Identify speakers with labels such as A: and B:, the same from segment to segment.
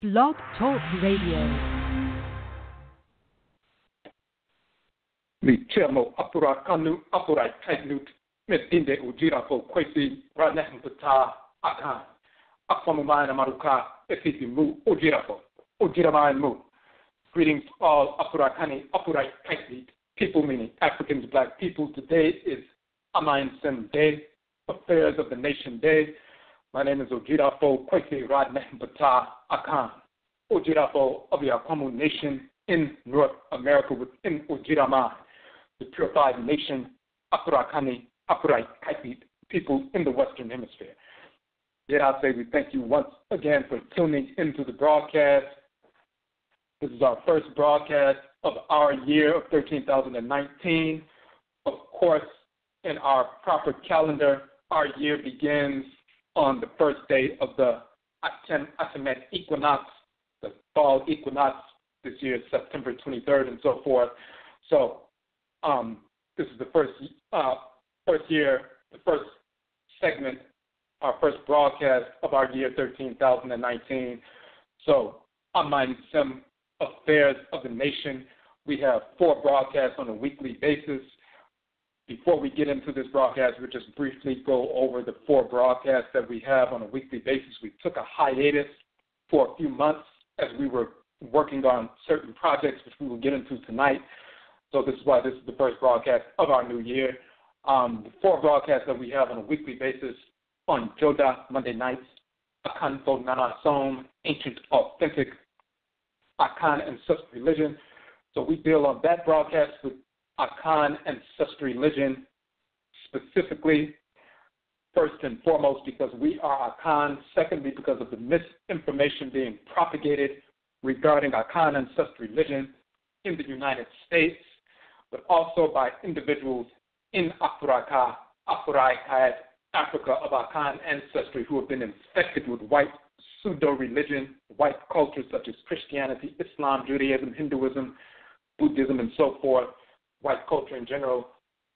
A: Blog Talk Radio.
B: Mi chiamo Afurakani, Afuraitkaitnit, Medinde Ujirafo, Kwesi, Radneham Pata, Akan, Akwamumai Amaruka, Efitimu, Ujirafo, Ujiramai Mu. Greetings to all Afurakani, Afuraitkaitnit, people meaning Africans, black people. Today is AMANSEM Day, Affairs of the Nation Day. My name is Ujirafo, Kwesi, Radneham Pata, Akan, Ujirafo of the Akwamu Nation in North America within Ujirama, the purified nation, Afurakani, Afuraitkaitnit, people in the Western Hemisphere. Yet I say we thank you once again for tuning into the broadcast. This is our first broadcast of our year of 13,019. Of course, in our proper calendar, our year begins on the first day of the Hapi-Merit equinox, the fall equinox. This year is September 23rd and so forth. So this is the first year, the first segment, our first broadcast of our year 13,019. So AMANSEM Affairs of the Nation. We have 4 broadcasts on a weekly basis. Before we get into this broadcast, we'll just briefly go over the 4 broadcasts that we have on a weekly basis. We took a hiatus for a few months as we were working on certain projects, which we will get into tonight. So this is why this is the first broadcast of our new year. The 4 broadcasts that we have on a weekly basis on Joda, Monday nights, Akan Nana Som, Ancient Authentic, Akan Ancestral Religion. So we deal on that broadcast with Akan Ancestral Religion specifically, first and foremost because we are Akan, secondly because of the misinformation being propagated regarding Akan Ancestral Religion in the United States, but also by individuals in Afuraitkaitnit, Africa of Akan ancestry who have been infected with white pseudo-religion, white cultures such as Christianity, Islam, Judaism, Hinduism, Buddhism, and so forth, white culture in general,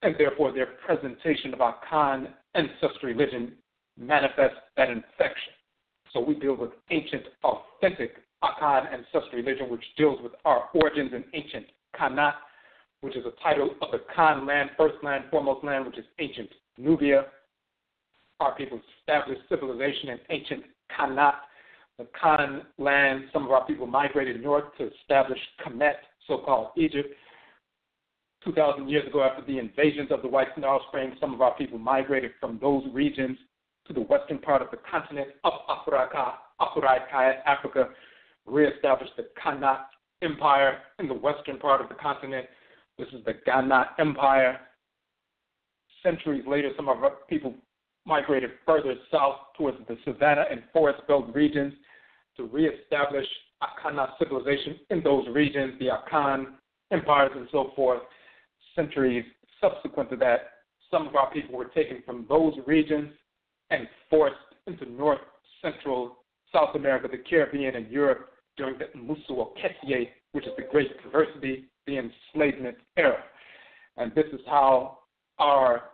B: and therefore their presentation of Akan ancestral religion manifests that infection. So we deal with ancient, authentic Akan ancestral religion, which deals with our origins in ancient Kanat, which is a title of the Kan land, first land, foremost land, which is ancient Nubia. Our people established civilization in ancient Kanat, the Kan land. Some of our people migrated north to establish Kemet, so-called Egypt. 2,000 years ago, after the invasions of the whites and offspring, some of our people migrated from those regions to the western part of the continent of Afuraitkaitnit, Africa, reestablished the Kanat Empire in the western part of the continent. This is the Ghana Empire. Centuries later, some of our people migrated further south towards the savanna and forest belt regions to reestablish Akana civilization in those regions, the Akan empires and so forth. Centuries subsequent to that, some of our people were taken from those regions and forced into North Central South America, the Caribbean, and Europe during the Musuoketie, which is the Great Diversity, the enslavement era. And this is how our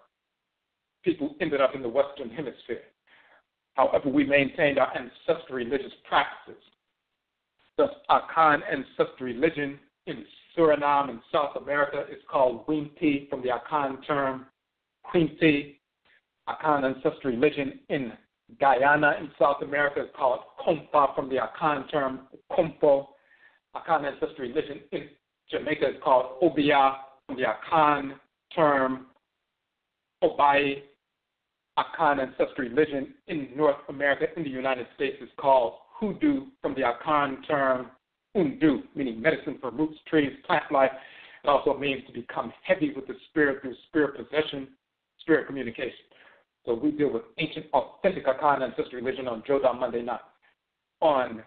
B: people ended up in the Western Hemisphere. However, we maintained our ancestral religious practices. Thus, Akan ancestral religion in Suriname and South America is called Winti from the Akan term Quinti. Akan ancestral religion in Guyana in South America is called Kompa from the Akan term Kompo. Akan ancestral religion in Jamaica is called Obia from the Akan term Obai. Akan ancestral religion in North America in the United States is called Hoodoo from the Akan term Undu, meaning medicine for roots, trees, plant life. It also means to become heavy with the spirit through spirit possession, spirit communication. So we deal with ancient, authentic Akan ancestral religion on Joda Monday night. On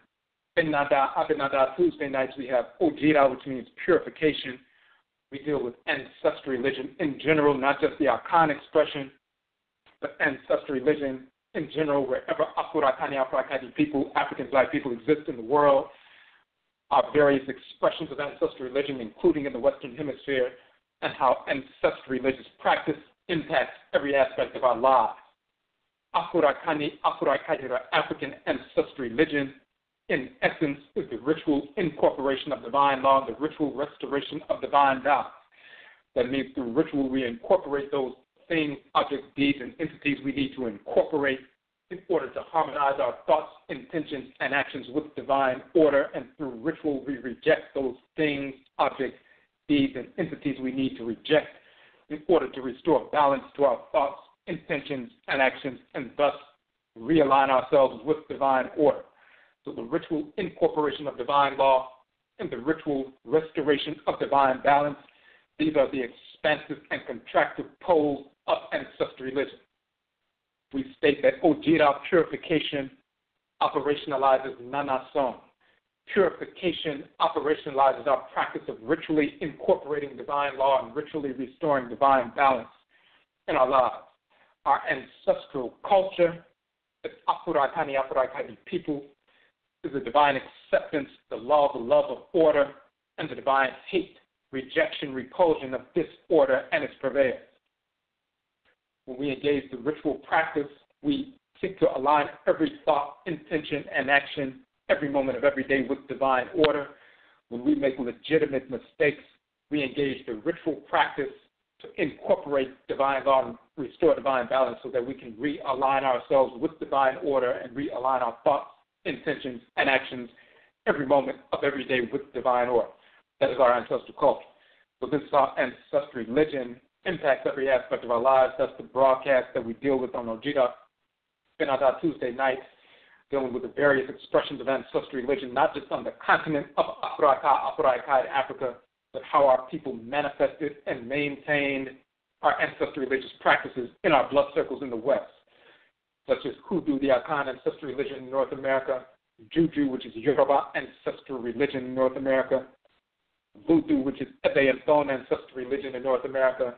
B: Abinada Tuesday nights, we have Ojira, which means purification. We deal with ancestral religion in general, not just the Akan expression, but ancestral religion in general, wherever Afurakani, Afuraitkaitnit people, African black people exist in the world. Our various expressions of ancestral religion, including in the Western Hemisphere, and how ancestral religious practice impacts every aspect of our lives. Afurakani, Afuraitkaitnit, or African ancestral religion in essence, is the ritual incorporation of divine law, the ritual restoration of divine balance. That means through ritual we incorporate those things, objects, deeds, and entities we need to incorporate in order to harmonize our thoughts, intentions, and actions with divine order. And through ritual we reject those things, objects, deeds, and entities we need to reject in order to restore balance to our thoughts, intentions, and actions, and thus realign ourselves with divine order. So the ritual incorporation of divine law and the ritual restoration of divine balance, these are the expansive and contractive poles of ancestral religion. We state that Ojira purification operationalizes Nanason. Purification operationalizes our practice of ritually incorporating divine law and ritually restoring divine balance in our lives. Our ancestral culture, the Afuraitkaitnit people, is the divine acceptance, the law of the love of order, and the divine hate, rejection, repulsion of disorder and its purveyors. When we engage the ritual practice, we seek to align every thought, intention, and action every moment of every day with divine order. When we make legitimate mistakes, we engage the ritual practice to incorporate divine law and restore divine balance so that we can realign ourselves with divine order and realign our thoughts, intentions, and actions every moment of every day with divine order. That is our ancestral culture. So this is our ancestral religion, impacts every aspect of our lives. That's the broadcast that we deal with on Ojira Benada Tuesday nights, dealing with the various expressions of ancestral religion, not just on the continent of Afuraitkaitnit, Africa, but how our people manifested and maintained our ancestral religious practices in our blood circles in the West, such as Hoodoo, the Akan ancestral religion in North America, Juju, which is Yoruba ancestral religion in North America, Voodoo, which is Thon ancestral religion in North America,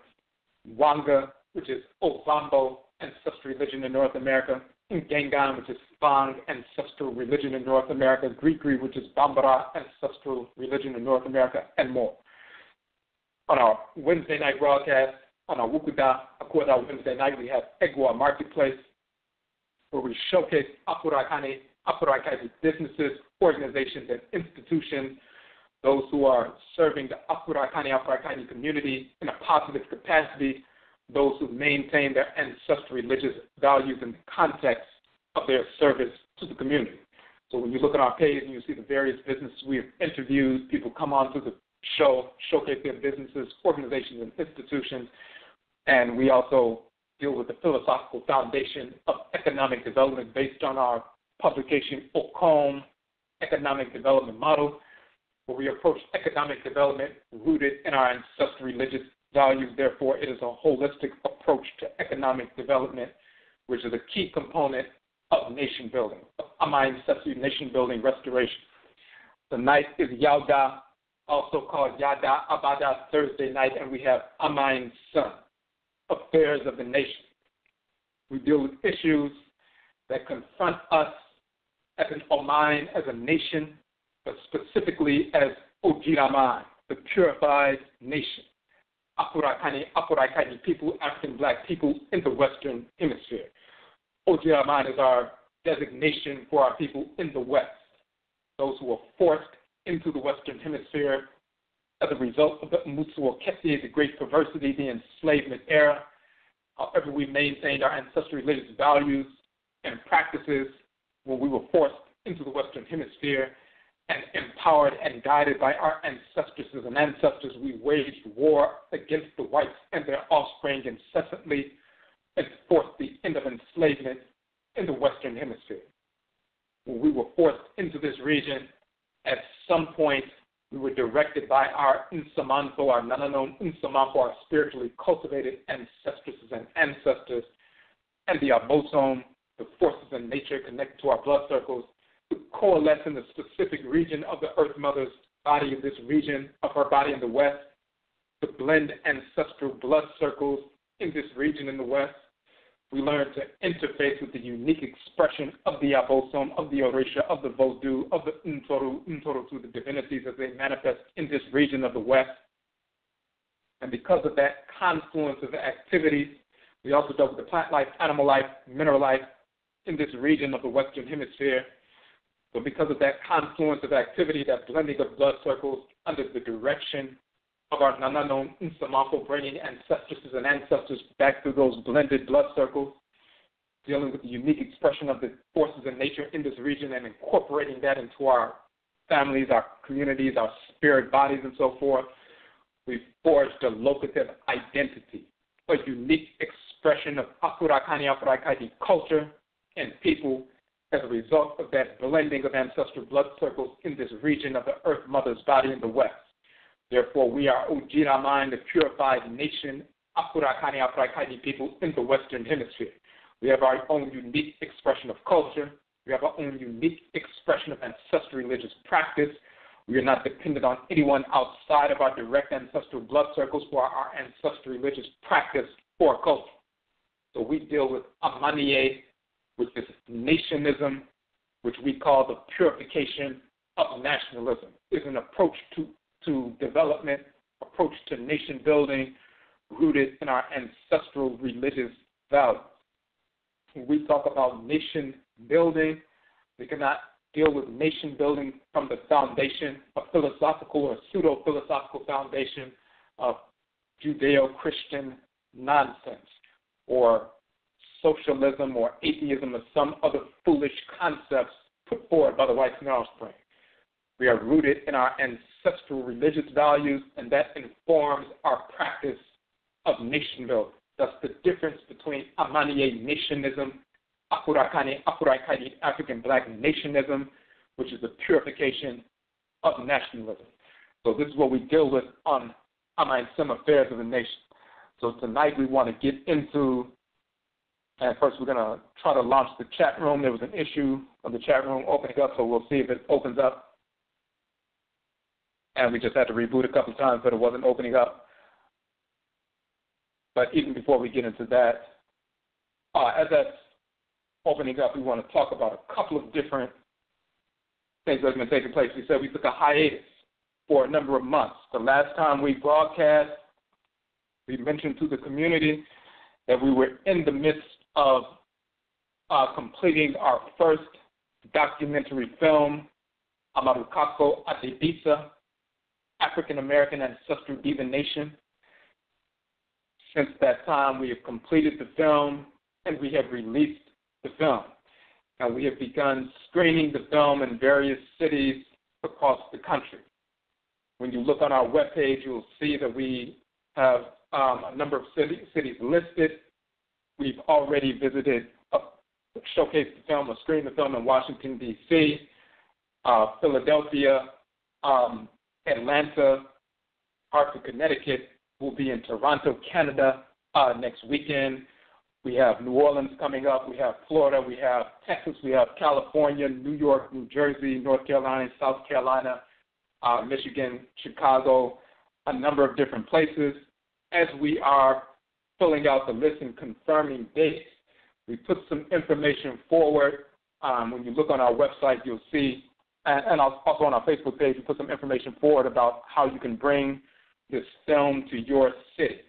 B: Wanga, which is Ovambo ancestral religion in North America, Ngengang, which is Fang ancestral religion in North America, Grigri, which is Bambara ancestral religion in North America, and more. On our Wednesday night broadcast, on our Wukuda Akoda Wednesday night, we have Egwa Marketplace, where we showcase Afuraitkaitnit businesses, organizations, and institutions, those who are serving the Afuraitkaitnit community in a positive capacity, those who maintain their ancestral religious values in the context of their service to the community. So when you look at our page and you see the various businesses we have interviewed, people come on to the show, showcase their businesses, organizations, and institutions, and we also deal with the philosophical foundation of economic development based on our publication, Okom, Economic Development Model, where we approach economic development rooted in our ancestral religious values. Therefore, it is a holistic approach to economic development, which is a key component of nation building, of AMANSEM nation building restoration. The night is Yauda, also called Yada Abada Thursday night, and we have AMANSEM, Affairs of the Nation. We deal with issues that confront us as an Oman, as a nation, but specifically as Ojiraman, the purified nation. Afuraitkaitnit people, African black people in the Western Hemisphere. Ojiraman is our designation for our people in the West, those who were forced into the Western Hemisphere as a result of the Mutsuo Kesi, the great perversity, the enslavement era. However, we maintained our ancestral religious values and practices when we were forced into the Western Hemisphere, and empowered and guided by our ancestresses and ancestors, we waged war against the whites and their offspring incessantly and forced the end of enslavement in the Western Hemisphere. When we were forced into this region, at some point we were directed by our Nsamanfo, our Nananon Nsamanfo, our spiritually cultivated ancestresses and ancestors, and the Abosom, the forces in nature connected to our blood circles, to coalesce in the specific region of the Earth Mother's body, in this region of her body in the West, to blend ancestral blood circles in this region in the West. We learned to interface with the unique expression of the Abosom, of the Orisha, of the Voodoo, of the Ntoru to the divinities as they manifest in this region of the West. And because of that confluence of activities, we also dealt with the plant life, animal life, mineral life in this region of the Western Hemisphere. So because of that confluence of activity, that blending of blood circles under the direction of our Nananon Nsamako, bringing ancestresses and ancestors back through those blended blood circles, dealing with the unique expression of the forces in nature in this region and incorporating that into our families, our communities, our spirit bodies, and so forth, we've forged a locative identity, a unique expression of Afurakani, Afuraitkaitnit culture and people as a result of that blending of ancestral blood circles in this region of the Earth Mother's body in the West. Therefore, we are Ujiraman, the purified nation, Afurakani, Afuraitkaitnit people in the Western Hemisphere. We have our own unique expression of culture. We have our own unique expression of ancestral religious practice. We are not dependent on anyone outside of our direct ancestral blood circles for our ancestral religious practice or culture. So we deal with Amaniye, with this nationism, which we call the purification of nationalism. It's an approach to development, approach to nation building, rooted in our ancestral religious values. When we talk about nation building, we cannot deal with nation building from the foundation, a philosophical or pseudo-philosophical foundation of Judeo-Christian nonsense or socialism or atheism or some other foolish concepts put forward by the white offspring. We are rooted in our ancestral religious values, and that informs our practice of nation building. That's the difference between Amaniye nationism, Afurakani, Afuraitkaitnit, African Black nationism, which is the purification of nationalism. So this is what we deal with on AMANSEM Affairs of the Nation. So tonight we want to get into, and first we're going to try to launch the chat room. There was an issue of the chat room opening up, so we'll see if it opens up. And we just had to reboot a couple of times, but it wasn't opening up. But even before we get into that, as that's opening up, we want to talk about a couple of different things that have been taking place. We said we took a hiatus for a number of months. The last time we broadcast, we mentioned to the community that we were in the midst of completing our first documentary film, AMARUKAFO ADEBISA, African American Ancestral Divination. Since that time, we have completed the film and we have released the film. And we have begun screening the film in various cities across the country. When you look on our webpage, you'll see that we have a number of cities listed. We've already visited, showcased the film, or screened the film in Washington, D.C., Philadelphia, Atlanta, Hartford, Connecticut. We'll be in Toronto, Canada next weekend. We have New Orleans coming up. We have Florida. We have Texas. We have California, New York, New Jersey, North Carolina, South Carolina, Michigan, Chicago, a number of different places. As we are filling out the list and confirming dates, we put some information forward. When you look on our website, you'll see, and also on our Facebook page, we put some information forward about how you can bring this film to your city.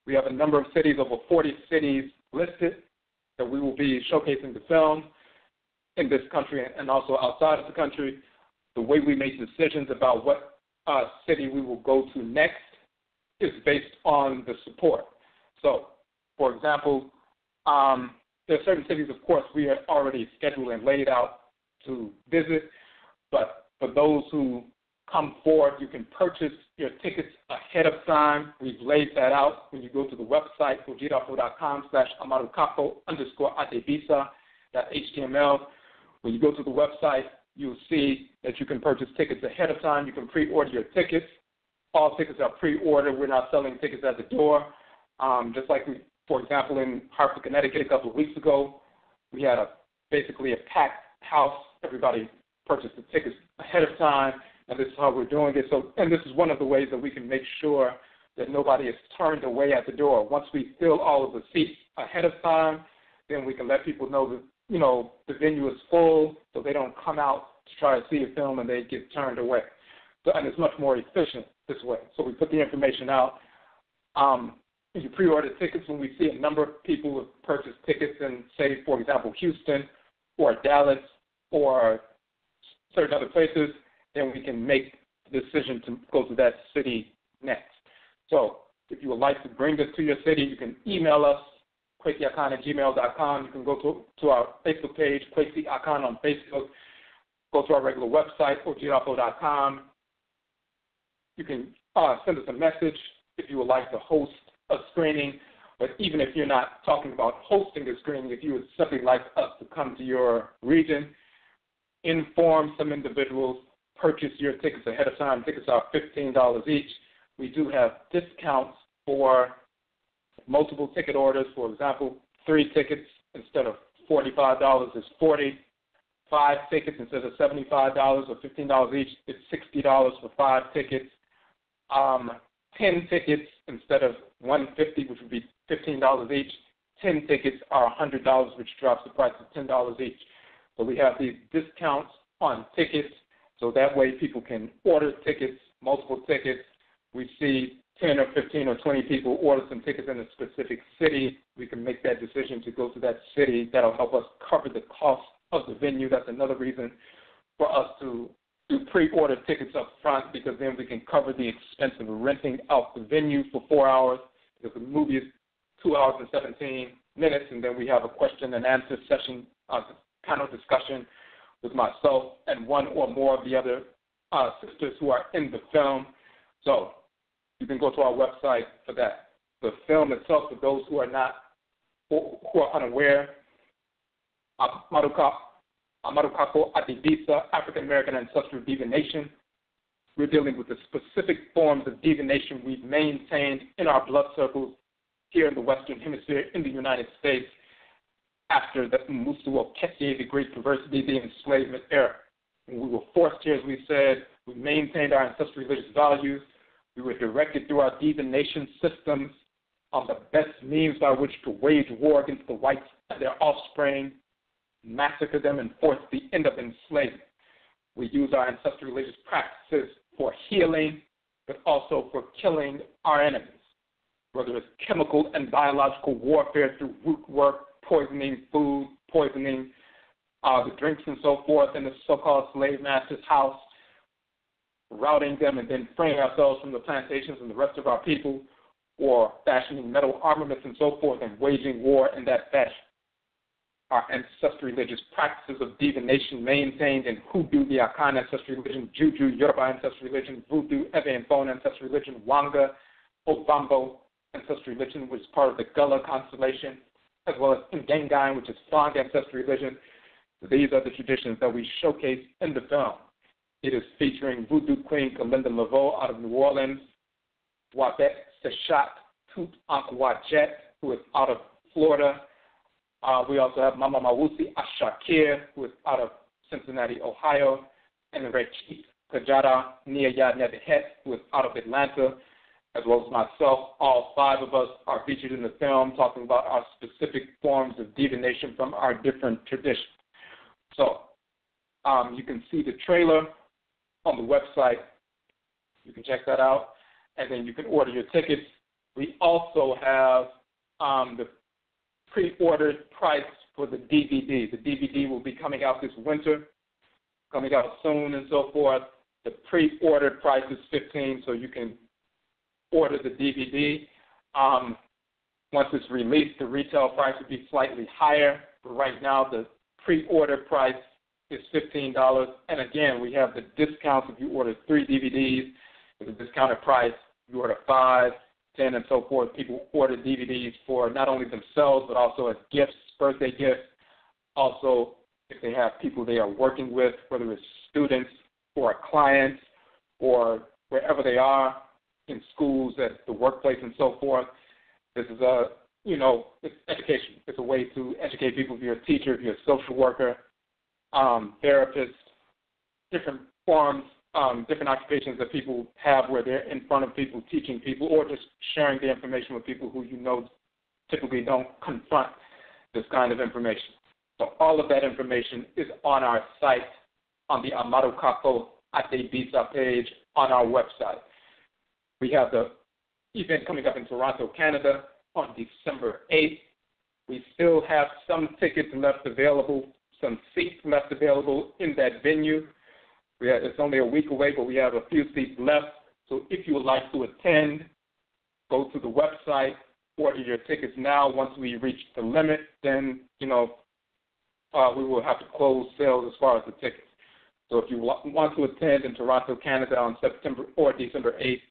B: We have a number of cities, over 40 cities listed, that we will be showcasing the film in this country and also outside of the country. The way we make decisions about what city we will go to next is based on the support. So, for example, there are certain cities, of course, we are already scheduled and laid out to visit, but for those who come forward, you can purchase your tickets ahead of time. We've laid that out when you go to the website, ojirafo.com/AMARUKAFO_ADEBISA.html. When you go to the website, you'll see that you can purchase tickets ahead of time. You can pre-order your tickets. All tickets are pre-ordered. We're not selling tickets at the door. Just like, for example, in Hartford, Connecticut a couple of weeks ago, we had basically a packed house. Everybody purchased the tickets ahead of time. And this is how we're doing it. So, and this is one of the ways that we can make sure that nobody is turned away at the door. Once we fill all of the seats ahead of time, then we can let people know that, the venue is full, so they don't come out to try to see a film and they get turned away. So, and it's much more efficient this way. So we put the information out. You pre-order tickets when we see a number of people who have purchased tickets in, say, for example, Houston or Dallas. or certain other places, then we can make the decision to go to that city next. So if you would like to bring this to your city, you can email us, kwesiakan@gmail.com. You can go to our Facebook page, Kwesi Akan on Facebook. Go to our regular website, ojirapo.com. You can send us a message if you would like to host a screening. But even if you're not talking about hosting a screening, if you would simply like us to come to your region, inform some individuals, purchase your tickets ahead of time. Tickets are $15 each. We do have discounts for multiple ticket orders. For example, 3 tickets instead of $45 is $40. 5 tickets instead of $75 or $15 each, it's $60 for 5 tickets. 10 tickets instead of $150, which would be $15 each. 10 tickets are $100, which drops the price to $10 each. So we have these discounts on tickets, so that way people can order tickets, multiple tickets. We see 10 or 15 or 20 people order some tickets in a specific city. We can make that decision to go to that city. That'll help us cover the cost of the venue. That's another reason for us to do pre-order tickets up front, because then we can cover the expense of renting out the venue for 4 hours, because the movie is 2 hours and 17 minutes, and then we have a question and answer session, panel discussion with myself and one or more of the other sisters who are in the film. So you can go to our website for that. The film itself, for those who are unaware, AMARUKAFO ADEBISA, African American Ancestral Divination. We're dealing with the specific forms of divination we've maintained in our blood circles here in the Western Hemisphere in the United States after the Musuo Ketie, the Great Perversity, the enslavement era. When we were forced here, as we said, we maintained our ancestral religious values. We were directed through our divination systems on the best means by which to wage war against the whites and their offspring, massacre them, and force the end of enslavement. We use our ancestral religious practices for healing, but also for killing our enemies, whether it's chemical and biological warfare through root work, poisoning food, poisoning the drinks and so forth in the so-called slave master's house, routing them and then freeing ourselves from the plantations and the rest of our people, or fashioning metal armaments and so forth and waging war in that fashion. Our ancestral religious practices of divination maintained in Hoodoo, the Akan ancestral religion, Juju, Yoruba ancestral religion, Voodoo, Fang ancestral religion, Wanga, Ovambo ancestral religion, which is part of the Gullah constellation, as well as Ngengang, which is Fang ancestral religion. These are the traditions that we showcase in the film. It is featuring Voodoo Queen Kalinda Laveau out of New Orleans, Wabet Sechat Tut Ankwajet, who is out of Florida. We also have Mama Mawusi Ashakir, who is out of Cincinnati, Ohio, and Rechit Kajara Niyaya Nebehet, who is out of Atlanta, as well as myself. All 5 of us are featured in the film, talking about our specific forms of divination from our different traditions. So you can see the trailer on the website. You can check that out, and then you can order your tickets. We also have the pre-ordered price for the DVD. The DVD will be coming out this winter, coming out soon and so forth. The pre-ordered price is $15, so you can order the DVD. Once it's released, the retail price will be slightly higher, but right now the pre-order price is $15. And again, we have the discounts. If you order 3 DVDs, it's a discounted price. If you order 5, 10, and so forth, people order DVDs for not only themselves, but also as gifts, birthday gifts. Also, if they have people they are working with, whether it's students or clients or wherever they are, in schools, at the workplace, and so forth. This is it's education. It's a way to educate people. If you're a teacher, if you're a social worker, therapist, different forms, different occupations that people have where they're in front of people, teaching people, or just sharing the information with people who typically don't confront this kind of information. So all of that information is on our site, on the AMARUKAFO ADEBISA page on our website. We have the event coming up in Toronto, Canada on December 8th. We still have some tickets left available some seats left available in that venue. It's only a week away, but we have a few seats left. So if you would like to attend, go to the website, order your tickets now. Once we reach the limit, then, we will have to close sales as far as the tickets. So if you want to attend in Toronto, Canada on September or December 8th,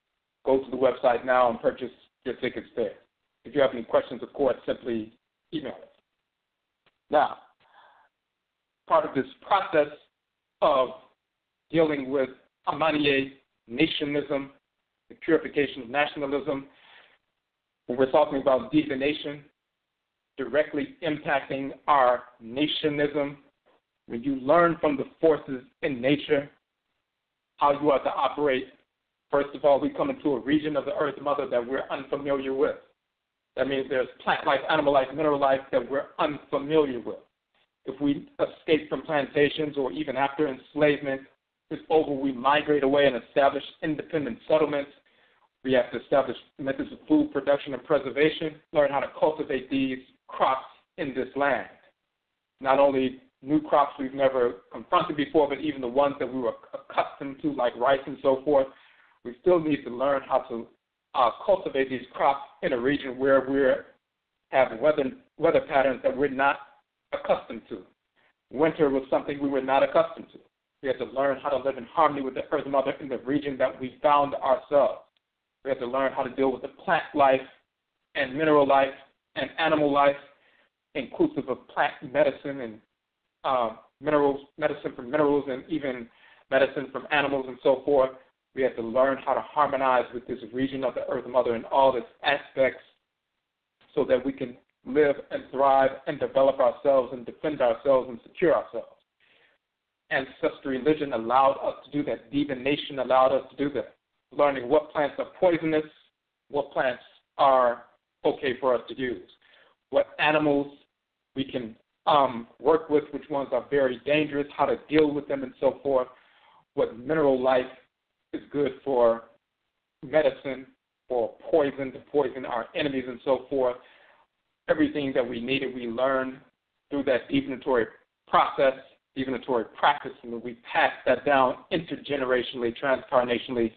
B: go to the website now and purchase your tickets there. If you have any questions, of course, simply email us. Now, part of this process of dealing with Amaniye nationalism, the purification of nationalism, when we're talking about divination directly impacting our nationism, when you learn from the forces in nature how you are to operate, first of all, we come into a region of the Earth Mother that we're unfamiliar with. That means there's plant life, animal life, mineral life that we're unfamiliar with. If we escape from plantations or even after enslavement is over, we migrate away and establish independent settlements. We have to establish methods of food production and preservation, learn how to cultivate these crops in this land. Not only new crops we've never confronted before, but even the ones that we were accustomed to, like rice and so forth. We still need to learn how to cultivate these crops in a region where we have weather patterns that we're not accustomed to. Winter was something we were not accustomed to. We had to learn how to live in harmony with the Earth Mother in the region that we found ourselves. We had to learn how to deal with the plant life and mineral life and animal life, inclusive of plant medicine and medicine from minerals and even medicine from animals and so forth. We had to learn how to harmonize with this region of the Earth Mother in all its aspects so that we can live and thrive and develop ourselves and defend ourselves and secure ourselves. Ancestral religion allowed us to do that. Divination allowed us to do that. Learning what plants are poisonous, what plants are okay for us to use, what animals we can work with, which ones are very dangerous, how to deal with them and so forth, what mineral life is good for medicine, for poison, to poison our enemies and so forth. Everything that we needed, we learned through that divinatory process, divinatory practice, and we passed that down intergenerationally, transcarnationally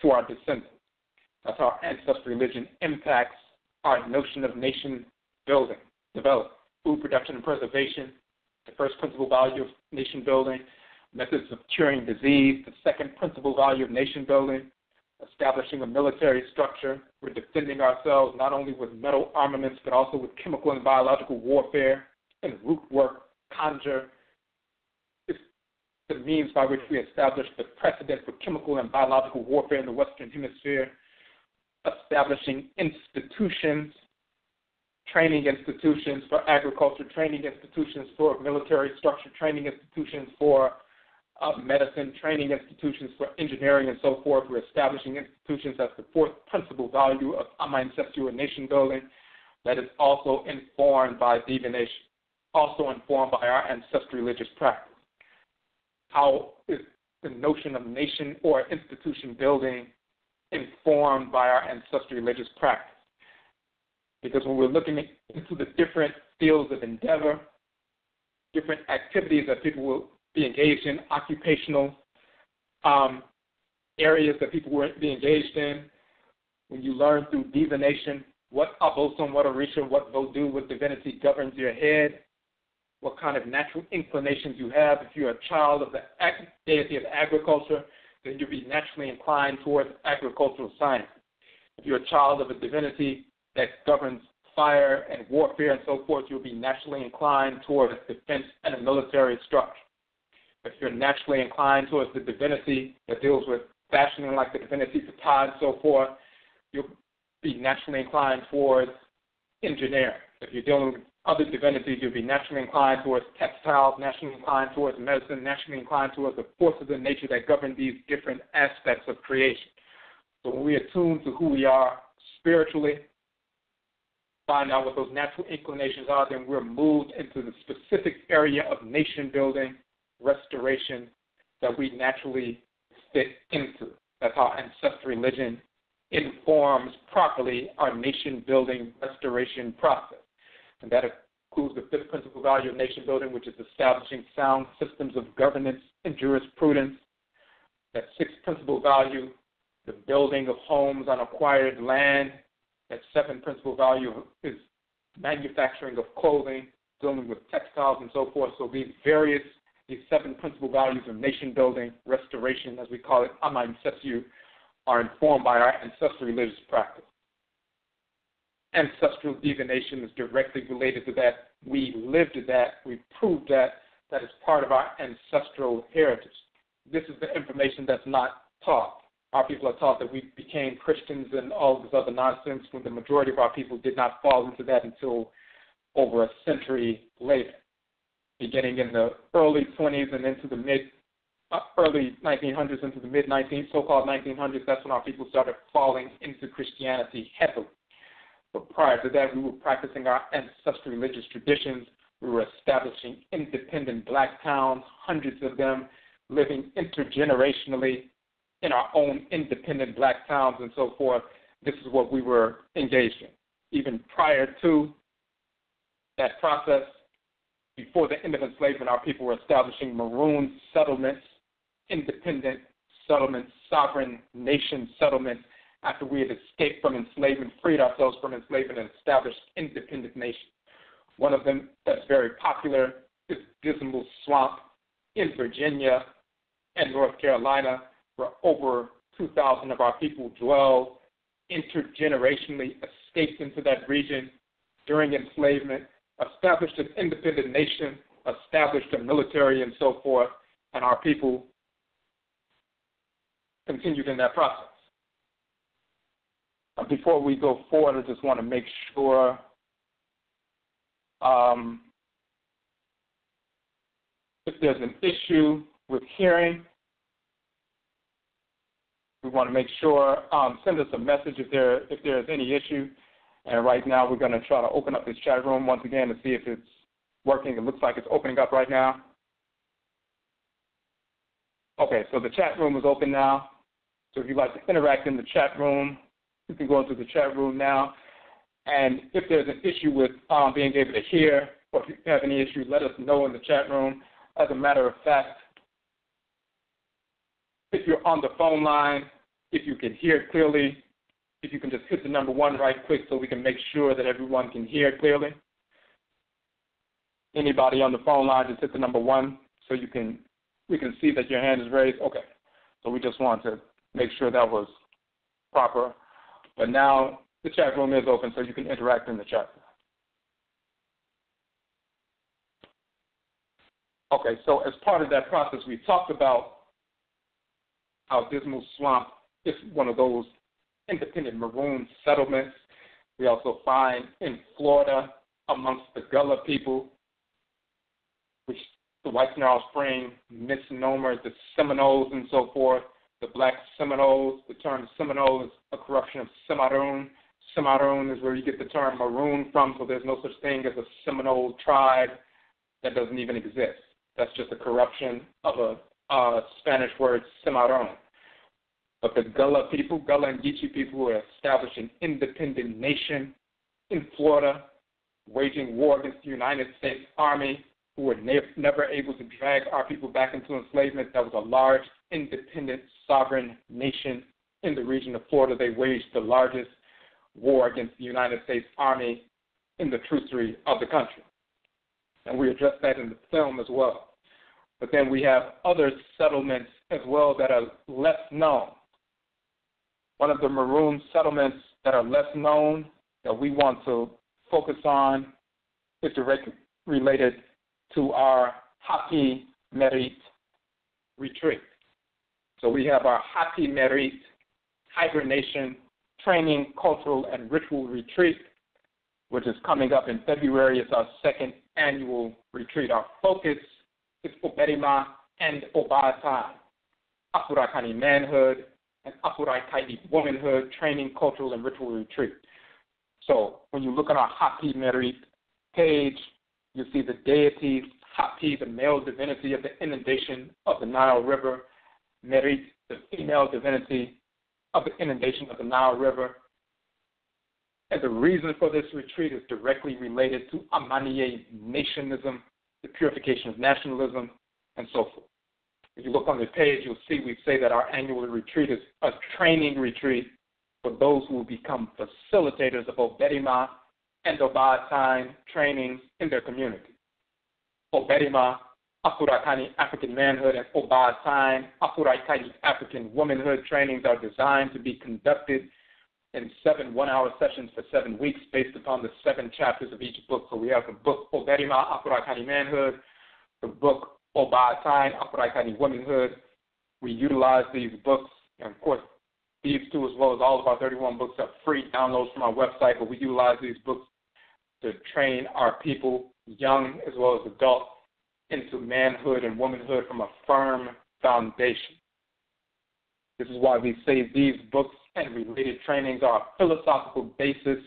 B: to our descendants. That's how ancestral religion impacts our notion of nation building, development, food production and preservation, the first principal value of nation building, methods of curing disease, the second principal value of nation building, establishing a military structure. We're defending ourselves not only with metal armaments, but also with chemical and biological warfare and root work, conjure. It's the means by which we establish the precedent for chemical and biological warfare in the Western Hemisphere, establishing institutions, training institutions for agriculture, training institutions for military structure, training institutions for medicine, training institutions for engineering and so forth. We're establishing institutions as the fourth principal value of ancestral nation building that is also informed by divination, also informed by our ancestral religious practice. How is the notion of nation or institution building informed by our ancestral religious practice? Because when we're looking into the different fields of endeavor, different activities that people will be engaged in, occupational areas that people will be engaged in, when you learn through divination what abosom, what orisha, what voodoo, what divinity governs your head, what kind of natural inclinations you have. If you're a child of the deity of agriculture, then you'll be naturally inclined towards agricultural science. If you're a child of a divinity that governs fire and warfare and so forth, you'll be naturally inclined towards defense and a military structure. If you're naturally inclined towards the divinity that deals with fashioning like the divinity Ptah and so forth, you'll be naturally inclined towards engineering. If you're dealing with other divinities, you'll be naturally inclined towards textiles, naturally inclined towards medicine, naturally inclined towards the forces of nature that govern these different aspects of creation. So when we attune to who we are spiritually, find out what those natural inclinations are, then we're moved into the specific area of nation building, restoration that we naturally fit into. That's how ancestral religion informs properly our nation building restoration process. And that includes the fifth principal value of nation building, which is establishing sound systems of governance and jurisprudence. That sixth principal value, the building of homes on acquired land. That seventh principal value is manufacturing of clothing, dealing with textiles and so forth. So these seven principal values of nation building, restoration, as we call it, AMANSEM, are informed by our ancestral religious practice. Ancestral divination is directly related to that. We lived that. We proved that. That is part of our ancestral heritage. This is the information that's not taught. Our people are taught that we became Christians and all of this other nonsense when the majority of our people did not fall into that until over a century later. Beginning in the early 20s and into the early 1900s into the so-called 1900s, that's when our people started falling into Christianity heavily. But prior to that, we were practicing our ancestral religious traditions. We were establishing independent black towns, hundreds of them, living intergenerationally in our own independent black towns and so forth. This is what we were engaged in. Even prior to that process, before the end of enslavement, our people were establishing maroon settlements, independent settlements, sovereign nation settlements, after we had escaped from enslavement, freed ourselves from enslavement, and established independent nations. One of them that's very popular is Dismal Swamp in Virginia and North Carolina, where over 2,000 of our people dwell intergenerationally, escaped into that region during enslavement, established an independent nation, established a military and so forth, and our people continued in that process. Before we go forward, I just want to make sure if there's an issue with hearing, we want to make sure, send us a message if there's any issue. And right now we're going to try to open up this chat room once again to see if it's working. It looks like it's opening up right now. Okay, so the chat room is open now. So if you'd like to interact in the chat room, you can go into the chat room now. And if there's an issue with being able to hear, or if you have any issues, let us know in the chat room. As a matter of fact, if you're on the phone line, if you can hear clearly, if you can just hit the number 1 right quick so we can make sure that everyone can hear clearly. Anybody on the phone line, just hit the number 1 so we can see that your hand is raised. Okay. So we just want to make sure that was proper. But now the chat room is open so you can interact in the chat. Okay, so as part of that process, we talked about how Dismal Swamp is one of those independent maroon settlements. We also find in Florida amongst the Gullah people, which the White Snarl Spring misnomer, the Seminoles and so forth, the black Seminoles. The term Seminole is a corruption of Cimarron. Cimarron is where you get the term maroon from, so there's no such thing as a Seminole tribe. That doesn't even exist. That's just a corruption of a Spanish word, Cimarron. But the Gullah people, Gullah and Geechee people, who are established an independent nation in Florida, waging war against the United States Army, who were never able to drag our people back into enslavement. That was a large, independent, sovereign nation in the region of Florida. They waged the largest war against the United States Army in the trustory of the country. And we address that in the film as well. But then we have other settlements as well that are less known. One of the maroon settlements that are less known that we want to focus on is directly related to our Hapi-Merit retreat. So we have our Hapi-Merit HiberNation training, cultural, and ritual retreat, which is coming up in February. It's our second annual retreat. Our focus is Oberima and Obata, Afurakani manhood, and Afuraitkaitnit womanhood, training, cultural, and ritual retreat. So when you look at our Hapi-Merit page, you see the deities, Hapi, the male divinity of the inundation of the Nile River, Merit, the female divinity of the inundation of the Nile River. And the reason for this retreat is directly related to Amaniye nationism, the purification of nationalism, and so forth. If you look on the page, you'll see we say that our annual retreat is a training retreat for those who will become facilitators of Obedima and Obaatan trainings in their community. Obedima, Afurakani African manhood, and Obaatan, Afuraitkaitnit African womanhood trainings are designed to be conducted in 7 one-hour sessions for 7 weeks based upon the 7 chapters of each book. So we have the book Obedima, Afurakani manhood, the book Obaatan, Afuraitkaitnit womanhood. We utilize these books, and of course, these two, as well as all of our 31 books, are free downloads from our website, but we utilize these books to train our people, young as well as adults, into manhood and womanhood from a firm foundation. This is why we say these books and related trainings are a philosophical basis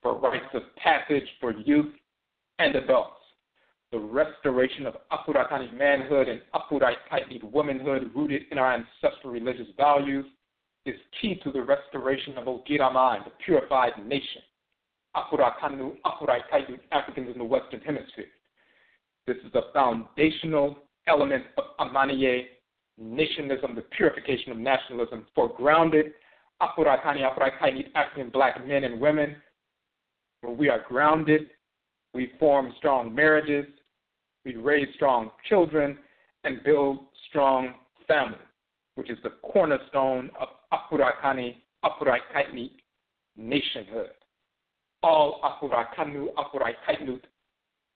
B: for rites of passage for youth and adults. The restoration of Afurakani manhood and Afuraitkaitnit womanhood rooted in our ancestral religious values is key to the restoration of Ogiraman, the purified nation, Afurakanu, Afuraitkaitnit Africans in the Western Hemisphere. This is a foundational element of Amaniye nationism, the purification of nationalism, for grounded Afurakani, Afuraitkaitnit African black men and women. When we are grounded, we form strong marriages, we raise strong children, and build strong families, which is the cornerstone of Afurakani, Afuraitkaitnit nationhood. All Afurakanu, Afuraitkaitnit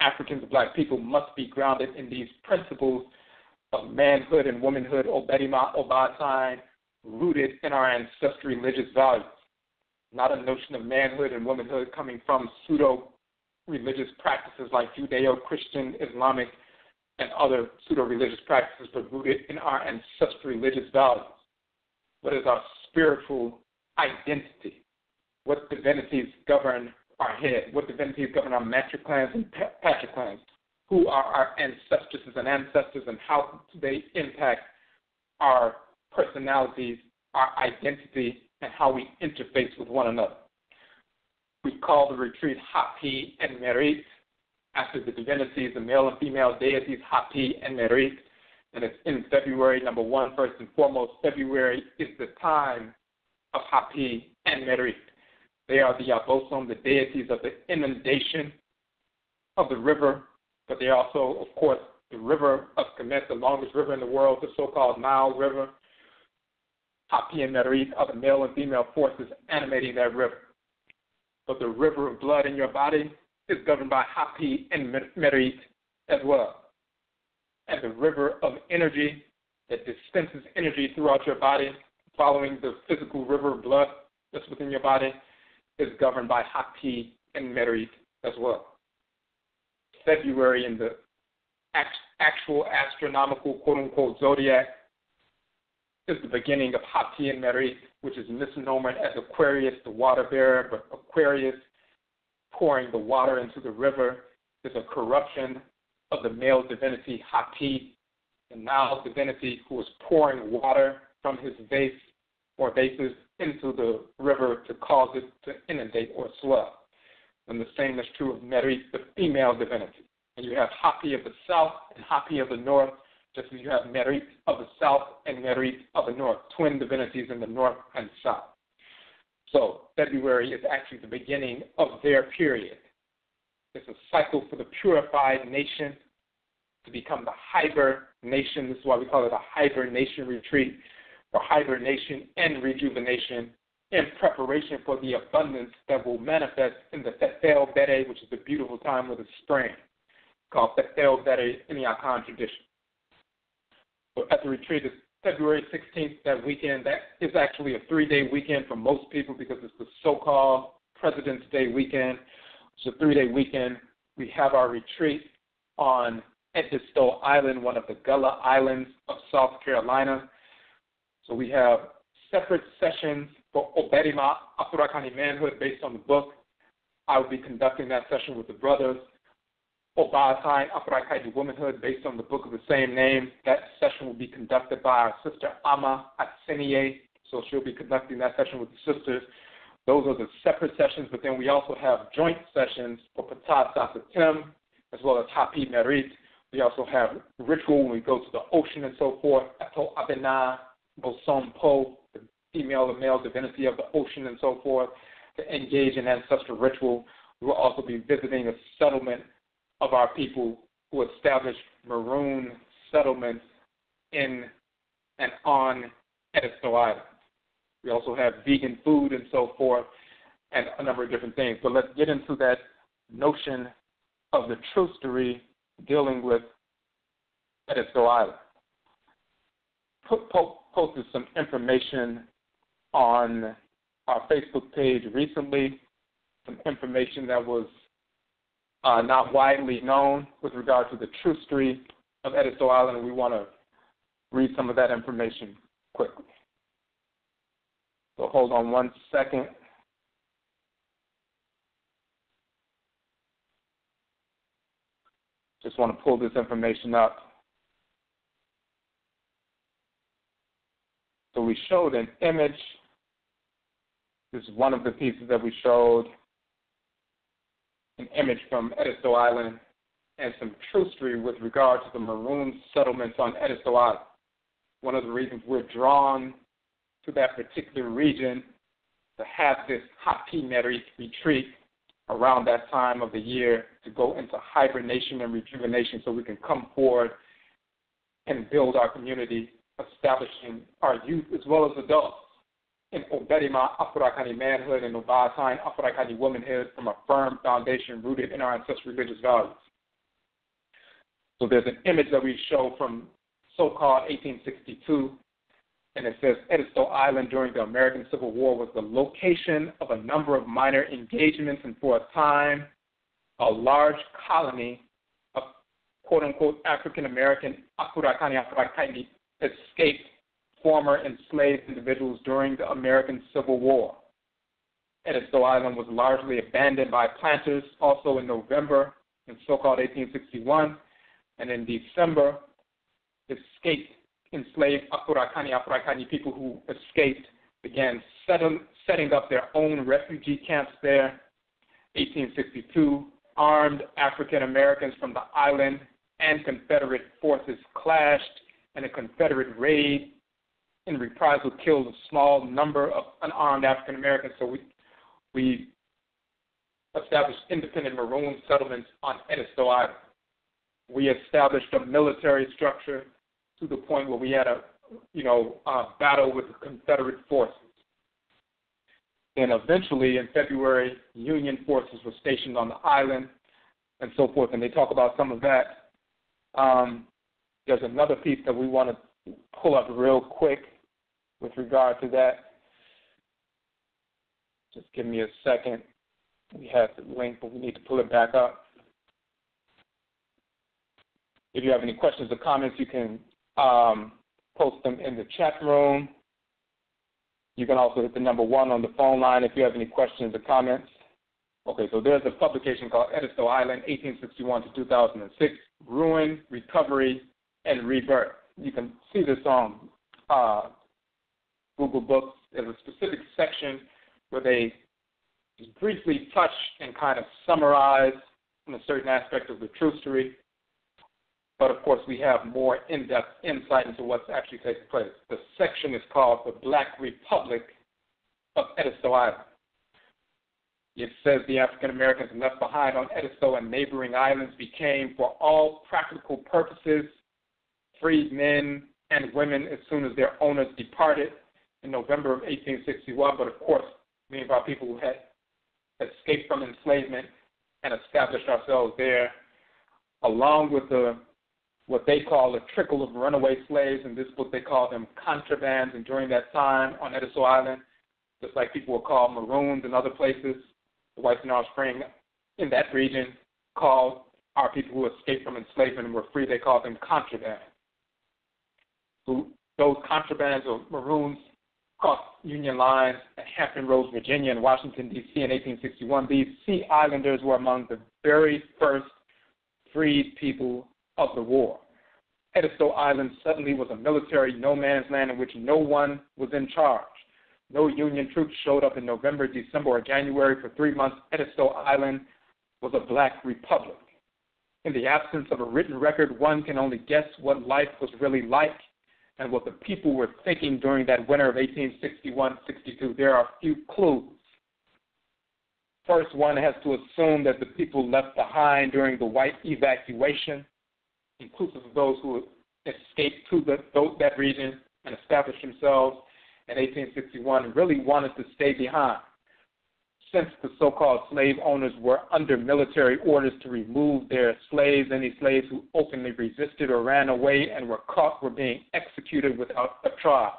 B: Africans, black people, must be grounded in these principles of manhood and womanhood, Obedima, Obaatan, rooted in our ancestral religious values. Not a notion of manhood and womanhood coming from pseudo-religious practices like Judeo-Christian, Islamic, and other pseudo-religious practices, but rooted in our ancestral religious values. What is our spiritual identity? What divinities govern our head? What divinities govern our matric clans and patric clans? Who are our ancestresses and ancestors, and how do they impact our personalities, our identity, and how we interface with one another? We call the retreat Hapi-Merit, after the divinities, the male and female deities, Hapi-Merit, and it's in February. Number one, first and foremost, February is the time of Hapi-Merit. They are the Abosom, the deities of the inundation of the river, but they are also, of course, the river of Kemet, the longest river in the world, the so-called Nile River. Hapi-Merit are the male and female forces animating that river. But the river of blood in your body is governed by Hapi-Merit as well. And the river of energy that dispenses energy throughout your body, following the physical river of blood that's within your body, is governed by Hapi-Merit as well. February in the actual astronomical quote-unquote zodiac is the beginning of Hapi-Merit, which is misnomered as Aquarius, the water bearer, but Aquarius pouring the water into the river is a corruption of the male divinity Hapi, the Nile divinity who is pouring water from his vase or vases into the river to cause it to inundate or swell. And the same is true of Merit, the female divinity. And you have Hapi of the south and Hapi of the north, just as you have Merit of the south and Merit of the north, twin divinities in the north and south. So February is actually the beginning of their period. It's a cycle for the purified nation to become the HiberNation. This is why we call it a HiberNation retreat, for hibernation and rejuvenation in preparation for the abundance that will manifest in the Tetel Bere, which is the beautiful time of the spring, called Tetel Bere in the Akan tradition. So at the retreat is February 16th, that weekend. That is actually a 3-day weekend for most people because it's the so-called President's Day weekend. It's a 3-day weekend. We have our retreat on Edisto Island, one of the Gullah islands of South Carolina. So we have separate sessions for Obedima, Afurakani manhood based on the book. I will be conducting that session with the brothers. Obaatan, Afuraitkaitnit womanhood based on the book of the same name. That session will be conducted by our sister Ama Atseniye. So she'll be conducting that session with the sisters. Those are the separate sessions, but then we also have joint sessions for Patah Sasatim, as well as Hapi-Merit. We also have ritual when we go to the ocean and so forth, Ato Abena, Bosom Po, the female and male divinity of the ocean and so forth, to engage in ancestral ritual. We will also be visiting a settlement of our people who established maroon settlements in and on Edisto Island. We also have vegan food and so forth, and a number of different things. But let's get into that notion of the trustory dealing with Edisto Island. Posted some information on our Facebook page recently, some information that was not widely known with regard to the trustory of Edisto Island, and we want to read some of that information quickly. So hold on one second. Just want to pull this information up. So we showed an image. This is one of the pieces that we showed, an image from Edisto Island and some trustory with regard to the maroon settlements on Edisto Island. One of the reasons we're drawn to that particular region to have this Hapi-Merit retreat around that time of the year to go into hibernation and rejuvenation so we can come forward and build our community, establishing our youth as well as adults in Oberima Afurakani manhood and Obatain Afuraitkaitnit womanhood from a firm foundation rooted in our ancestral religious values. So there's an image that we show from so-called 1862, and it says Edisto Island during the American Civil War was the location of a number of minor engagements, and for a time, a large colony of quote-unquote African-American Afurakani Afuraitkaitnit escaped former enslaved individuals during the American Civil War. Edisto Island was largely abandoned by planters also in November in so-called 1861, and in December, escaped enslaved Afuraitkaitnit people who escaped began setting up their own refugee camps there. 1862, armed African Americans from the island and Confederate forces clashed, and a Confederate raid in reprisal killed a small number of unarmed African Americans. So we established independent maroon settlements on Edisto Island. We established a military structure to the point where we had a battle with the Confederate forces. And eventually, in February, Union forces were stationed on the island and so forth, and they talk about some of that. There's another piece that we want to pull up real quick with regard to that. Just give me a second. We have the link, but we need to pull it back up. If you have any questions or comments, you can post them in the chat room. You can also hit the number 1 on the phone line if you have any questions or comments. Okay, so there's a publication called Edisto Island, 1861 to 2006, Ruin, Recovery, and Rebirth. You can see this on Google Books. There's a specific section where they just briefly touch and kind of summarize a certain aspect of the trustory. But, of course, we have more in-depth insight into what's actually taking place. The section is called The Black Republic of Edisto Island. It says the African Americans left behind on Edisto and neighboring islands became, for all practical purposes, freed men and women as soon as their owners departed in November of 1861. But, of course, many of our people who had escaped from enslavement and established ourselves there, along with what they call a trickle of runaway slaves. In this book, they call them contrabands. And during that time on Edisto Island, just like people will call maroons in other places, the whites and offspring in that region called our people who escaped from enslavement and were free, they called them contrabands. So those contrabands or maroons crossed Union lines at Hampton Roads, Virginia, and Washington, D.C. in 1861. These Sea Islanders were among the very first freed people of the war. Edisto Island suddenly was a military no man's land in which no one was in charge. No Union troops showed up in November, December, or January. For 3 months, Edisto Island was a black republic. In the absence of a written record, one can only guess what life was really like and what the people were thinking during that winter of 1861-62. There are a few clues. First, one has to assume that the people left behind during the white evacuation, inclusive of those who escaped to that region and established themselves in 1861, really wanted to stay behind. Since the so-called slave owners were under military orders to remove their slaves, any slaves who openly resisted or ran away and were caught were being executed without a trial.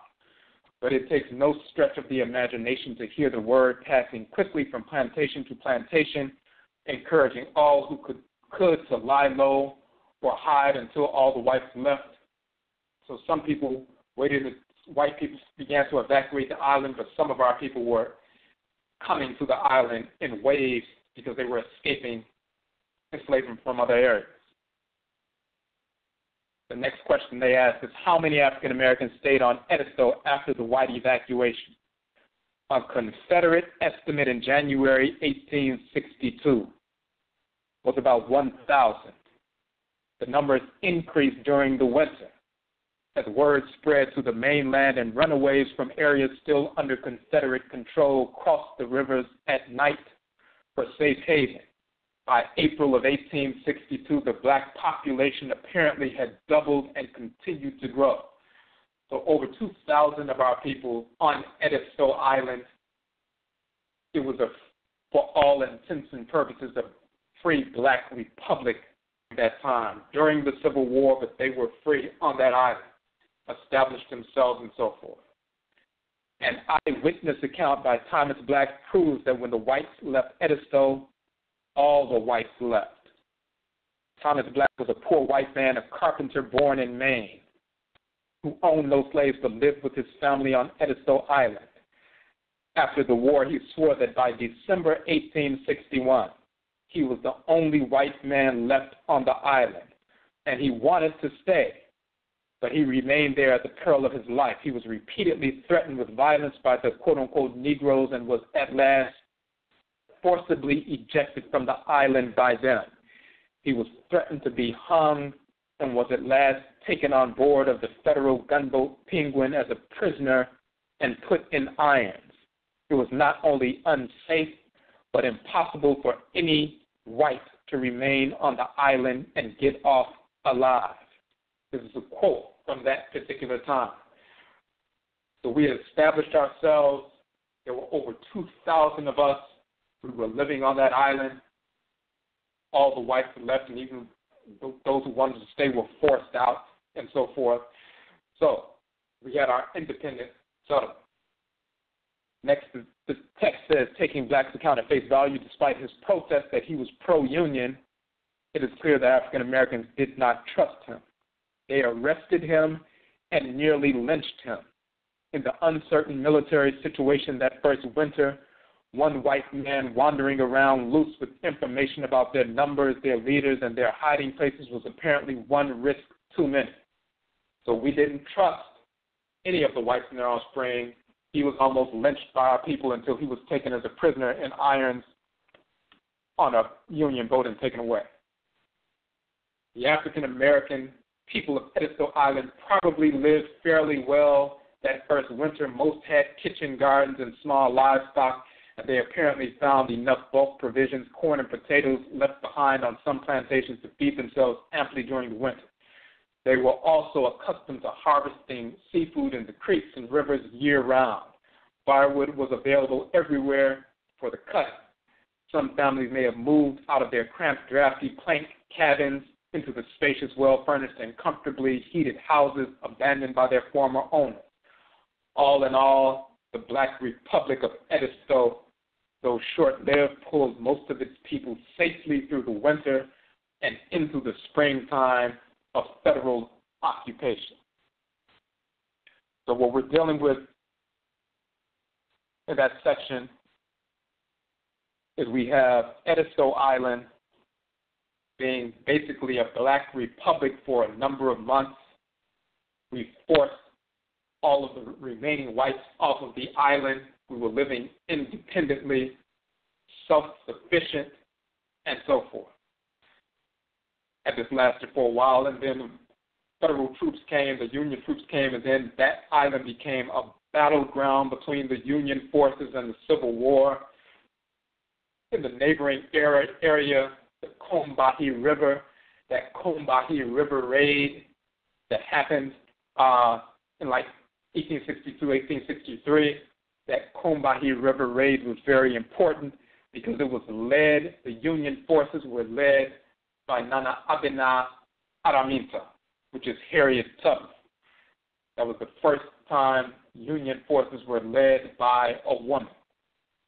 B: But it takes no stretch of the imagination to hear the word passing quickly from plantation to plantation, encouraging all who could to lie low or hide until all the whites left. So some people waited, white people began to evacuate the island, but some of our people were coming to the island in waves because they were escaping enslavement from other areas. The next question they asked is, how many African Americans stayed on Edisto after the white evacuation? A Confederate estimate in January 1862 was about 1,000. The numbers increased during the winter as word spread to the mainland and runaways from areas still under Confederate control crossed the rivers at night for safe haven. By April of 1862, the black population apparently had doubled and continued to grow. So over 2,000 of our people on Edisto Island, it was, for all intents and purposes, a free black republic at that time. During the Civil War, but they were free on that island, established themselves and so forth. An eyewitness account by Thomas Black proves that when the whites left Edisto, all the whites left. Thomas Black was a poor white man, a carpenter born in Maine, who owned no slaves but lived with his family on Edisto Island. After the war, he swore that by December 1861, he was the only white man left on the island, and he wanted to stay, but he remained there at the peril of his life. He was repeatedly threatened with violence by the quote-unquote Negroes and was at last forcibly ejected from the island by them. He was threatened to be hung and was at last taken on board of the federal gunboat Penguin as a prisoner and put in irons. It was not only unsafe, but impossible for any white to remain on the island and get off alive. This is a quote from that particular time. So we had established ourselves. There were over 2,000 of us who were living on that island. All the whites had left, and even those who wanted to stay were forced out and so forth. So we had our independent settlement. Next, the text says, taking Black's account at face value, despite his protest that he was pro-union, it is clear that African Americans did not trust him. They arrested him and nearly lynched him. In the uncertain military situation that first winter, one white man wandering around loose with information about their numbers, their leaders, and their hiding places was apparently one risk too many. So we didn't trust any of the whites in their offspring. He was almost lynched by our people until he was taken as a prisoner in irons on a Union boat and taken away. The African American people of Edisto Island probably lived fairly well that first winter. Most had kitchen gardens and small livestock, and they apparently found enough bulk provisions, corn and potatoes, left behind on some plantations to feed themselves amply during the winter. They were also accustomed to harvesting seafood in the creeks and rivers year-round. Firewood was available everywhere for the cutting. Some families may have moved out of their cramped, drafty plank cabins into the spacious, well-furnished, and comfortably heated houses abandoned by their former owners. All in all, the Black Republic of Edisto, though short-lived, pulled most of its people safely through the winter and into the springtime of federal occupation. So what we're dealing with in that section is we have Edisto Island being basically a Black republic for a number of months. We forced all of the remaining whites off of the island. We were living independently, self-sufficient, and so forth. And this lasted for a while, and then federal troops came, the Union troops came, and then that island became a battleground between the Union forces and the Civil War. In the neighboring area, the Combahee River, that Combahee River raid that happened in like 1862, 1863, that Combahee River raid was very important because it was led, the Union forces were led by Nana Abena Araminta, which is Harriet Tubman. That was the first time Union forces were led by a woman.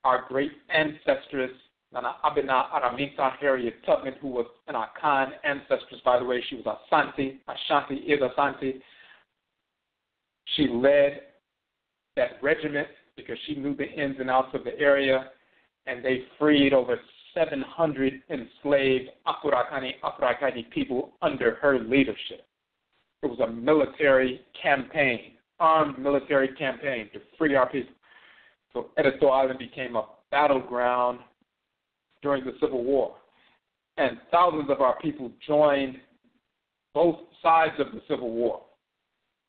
B: Our great ancestress, Nana Abena Araminta Harriet Tubman, who was an Akan ancestress, by the way. She was Asante. Ashanti is Asante. She led that regiment because she knew the ins and outs of the area, and they freed over 700 enslaved Afuraitkaitnit people under her leadership. It was a military campaign, armed military campaign to free our people. So Edisto Island became a battleground during the Civil War. And thousands of our people joined both sides of the Civil War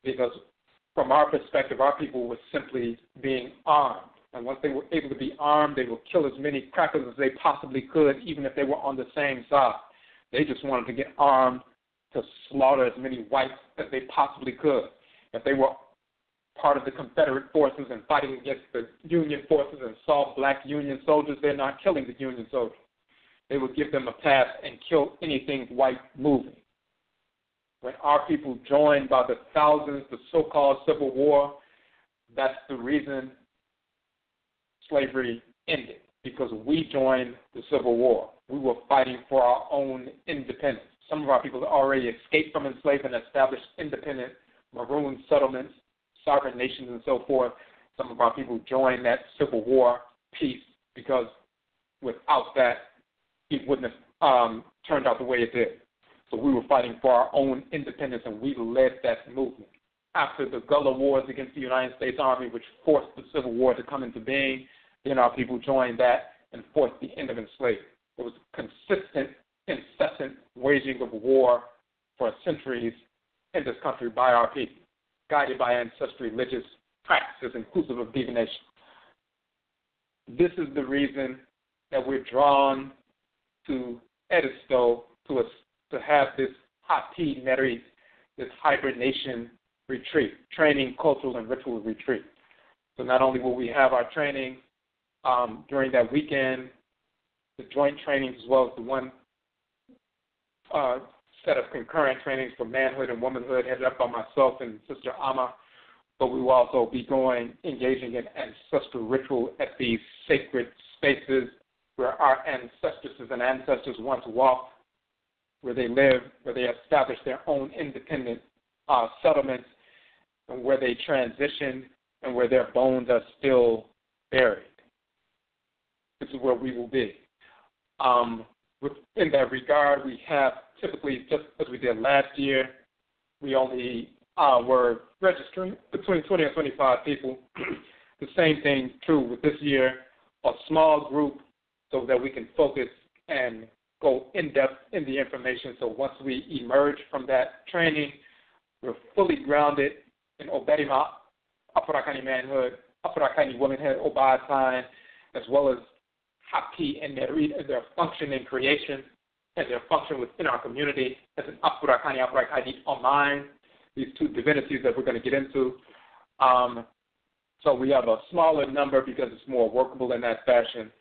B: because from our perspective, our people were simply being armed. And once they were able to be armed, they would kill as many crackers as they possibly could, even if they were on the same side. They just wanted to get armed to slaughter as many whites as they possibly could. If they were part of the Confederate forces and fighting against the Union forces and saw black Union soldiers, they're not killing the Union soldiers. They would give them a pass and kill anything white moving. When our people joined by the thousands the so-called Civil War, that's the reason slavery ended, because we joined the Civil War. We were fighting for our own independence. Some of our people had already escaped from enslavement and established independent maroon settlements, sovereign nations, and so forth. Some of our people joined that Civil War peace because without that, it wouldn't have turned out the way it did. So we were fighting for our own independence, and we led that movement. After the Gullah Wars against the United States Army, which forced the Civil War to come into being, then our people joined that and forced the end of enslavement. There was consistent, incessant waging of war for centuries in this country by our people, guided by ancestral religious practices inclusive of divination. This is the reason that we're drawn to Edisto to have this Hapi-Merit, this HiberNation retreat, training, cultural, and ritual retreat. So not only will we have our training during that weekend, the joint trainings as well as the one set of concurrent trainings for manhood and womanhood headed up by myself and Sister Ama, but we will also be engaging in ancestral ritual at these sacred spaces where our ancestresses and ancestors once walked, where they live, where they established their own independent settlements, and where they transitioned, and where their bones are still buried. This is where we will be. In that regard, we have typically, just as we did last year, we only were registering between 20 and 25 people. The same thing true with this year, a small group so that we can focus and go in-depth in the information. So once we emerge from that training, we're fully grounded in Obedima, Afurakani manhood, Afurakani womanhood, Oba time, as well as Hapi-Merit and their function in creation and their function within our community as an Afurakani, Afuraitkaitnit Oman, these two divinities that we're going to get into. So we have a smaller number because it's more workable in that fashion.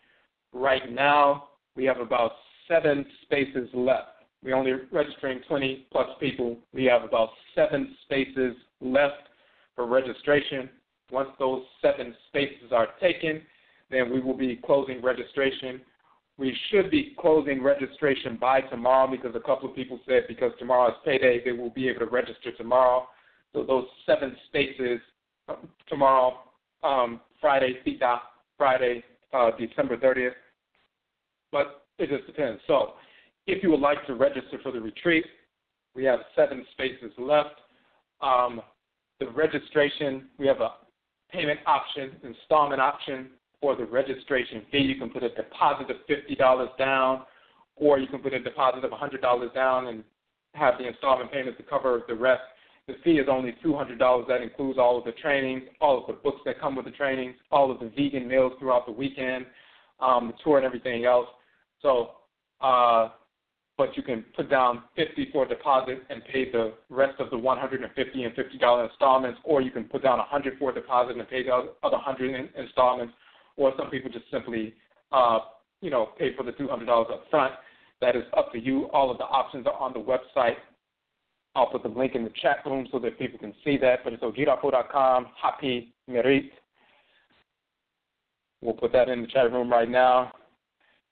B: Right now, we have about 7 spaces left. We're only registering 20 plus people. We have about 7 spaces left for registration. Once those 7 spaces are taken, then we will be closing registration. We should be closing registration by tomorrow because a couple of people said because tomorrow is payday, they will be able to register tomorrow. So those 7 spaces tomorrow, Friday, December 30th. But it just depends. So if you would like to register for the retreat, we have 7 spaces left. the registration, we have a payment option, installment option for the registration fee. You can put a deposit of $50 down, or you can put a deposit of $100 down and have the installment payment to cover the rest. The fee is only $200. That includes all of the trainings, all of the books that come with the trainings, all of the vegan meals throughout the weekend, the tour and everything else. So, but you can put down $50 for a deposit and pay the rest of the $150 and $50 installments, or you can put down $100 for a deposit and pay the other $100 in installments, or some people just simply, pay for the $200 up front. That is up to you. All of the options are on the website. I'll put the link in the chat room so that people can see that, but it's ojirafo.com, Hapi-Merit. We'll put that in the chat room right now.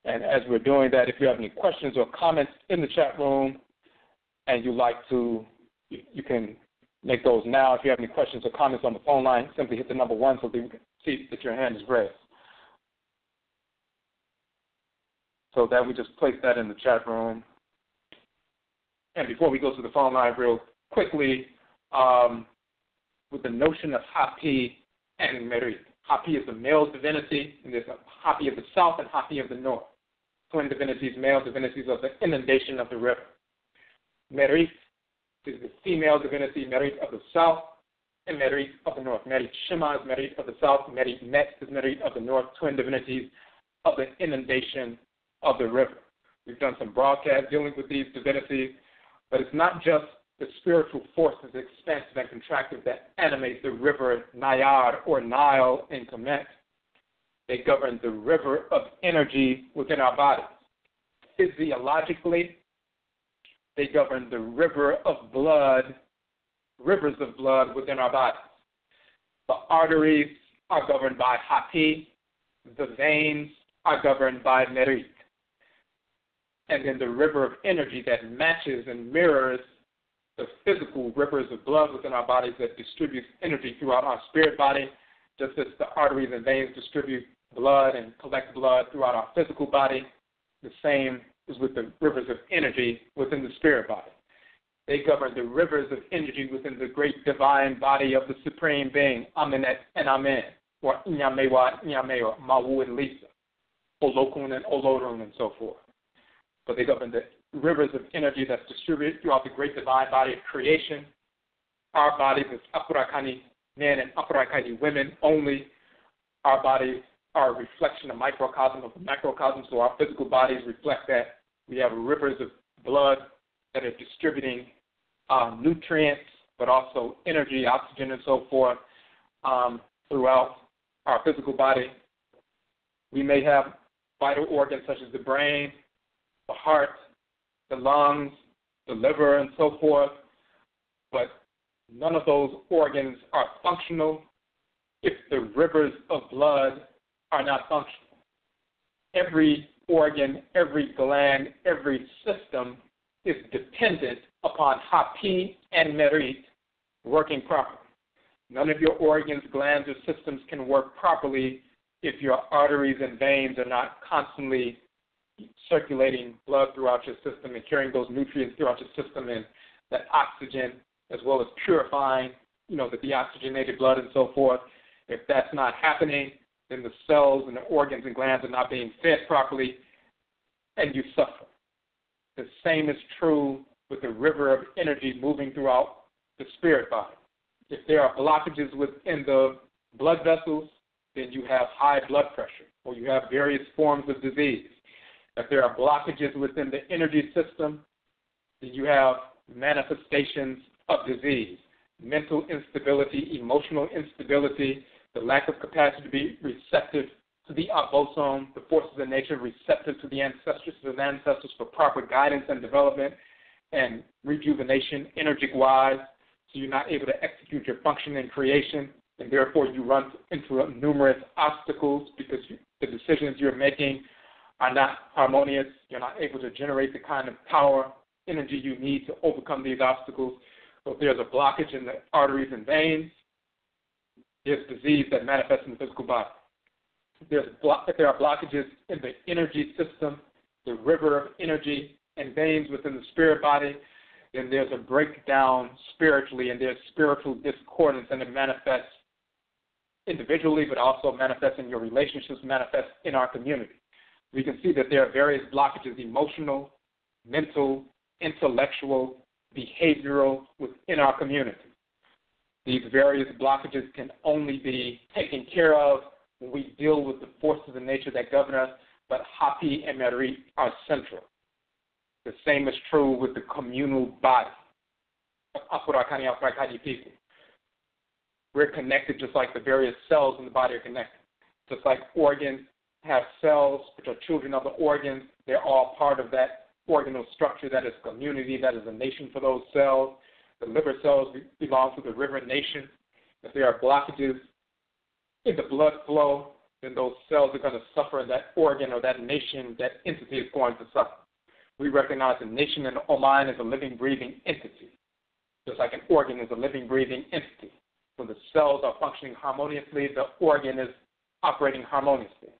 B: And as we're doing that, if you have any questions or comments in the chat room and you'd like to, you can make those now. If you have any questions or comments on the phone line, simply hit the number 1 so that we can see that your hand is raised. So that we just place that in the chat room. And before we go to the phone line real quickly, with the notion of Hapi and Merit. Hapi is the male divinity, and there's a Hapi of the south and Hapi of the north. Twin divinities, male divinities of the inundation of the river. Merit is the female divinity, Merit of the south, and Merit of the north. Merit Shema is Merit of the south, Merit Met is Merit of the north, twin divinities of the inundation of the river. We've done some broadcasts dealing with these divinities, but it's not just the spiritual forces, expansive and contractive, that animate the river Nayar or Nile in Kemet. They govern the river of energy within our bodies. Physiologically, they govern the river of blood, rivers of blood within our bodies. The arteries are governed by Hapi. The veins are governed by Merit. And then the river of energy that matches and mirrors the physical rivers of blood within our bodies that distributes energy throughout our spirit body, just as the arteries and veins distribute blood and collect blood throughout our physical body. The same is with the rivers of energy within the spirit body. They govern the rivers of energy within the great divine body of the Supreme Being, Amenet and Amen, or Inyamewa, Inyameo, Mawu and Lisa, Olokun and Olorun, and so forth. But they govern the rivers of energy that's distributed throughout the great divine body of creation. Our bodies as Afurakani men and Afuraitkaitnit women only. Our bodies are a reflection, a microcosm of the macrocosm, so our physical bodies reflect that. We have rivers of blood that are distributing nutrients, but also energy, oxygen, and so forth throughout our physical body. We may have vital organs such as the brain, the heart, the lungs, the liver, and so forth, but none of those organs are functional if the rivers of blood are not functional. Every organ, every gland, every system is dependent upon Hapi and Merit working properly. None of your organs, glands, or systems can work properly if your arteries and veins are not constantly circulating blood throughout your system and carrying those nutrients throughout your system, and that oxygen, as well as purifying, the deoxygenated blood and so forth. If that's not happening, then the cells and the organs and glands are not being fed properly, and you suffer. The same is true with the river of energy moving throughout the spirit body. If there are blockages within the blood vessels, then you have high blood pressure, or you have various forms of disease. If there are blockages within the energy system, then you have manifestations of disease, mental instability, emotional instability, the lack of capacity to be receptive to the abosom, the forces of nature, receptive to the ancestors for proper guidance and development and rejuvenation energy-wise, so you're not able to execute your function in creation, and therefore you run into numerous obstacles because the decisions you're making are not harmonious. You're not able to generate the kind of power, energy you need to overcome these obstacles. So if there's a blockage in the arteries and veins, there's disease that manifests in the physical body. If there are blockages in the energy system, the river of energy and veins within the spirit body, then there's a breakdown spiritually, and there's spiritual discordance, and it manifests individually, but also manifests in your relationships, manifests in our community. We can see that there are various blockages, emotional, mental, intellectual, behavioral, within our community. These various blockages can only be taken care of when we deal with the forces of nature that govern us, but Hapi-Merit are central. The same is true with the communal body of Afurakani, Afuraitkaitnit people. We're connected just like the various cells in the body are connected. Just like organs have cells, which are children of the organs, they're all part of that organal structure that is community, that is a nation for those cells. The liver cells belong to the river nation. If there are blockages in the blood flow, then those cells are going to suffer, and that organ or that nation, that entity is going to suffer. We recognize a nation in Oman as a living, breathing entity, just like an organ is a living, breathing entity. When the cells are functioning harmoniously, the organ is operating harmoniously.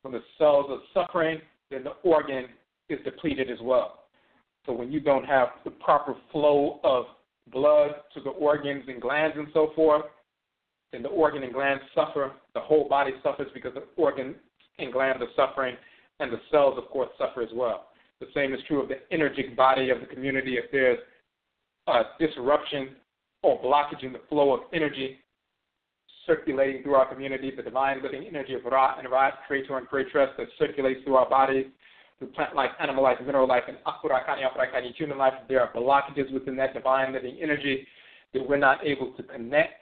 B: When the cells are suffering, then the organ is depleted as well. So when you don't have the proper flow of blood to the organs and glands and so forth, then the organ and glands suffer. The whole body suffers because the organ and glands are suffering, and the cells, of course, suffer as well. The same is true of the energetic body of the community. If there's a disruption or blockage in the flow of energy circulating through our community, the divine living energy of Ra and Ra, Creator and Creatress, that circulates through our bodies, through plant life, animal life, mineral life, and Afurakani, Afuraitkaitnit, human life, there are blockages within that divine living energy that we're not able to connect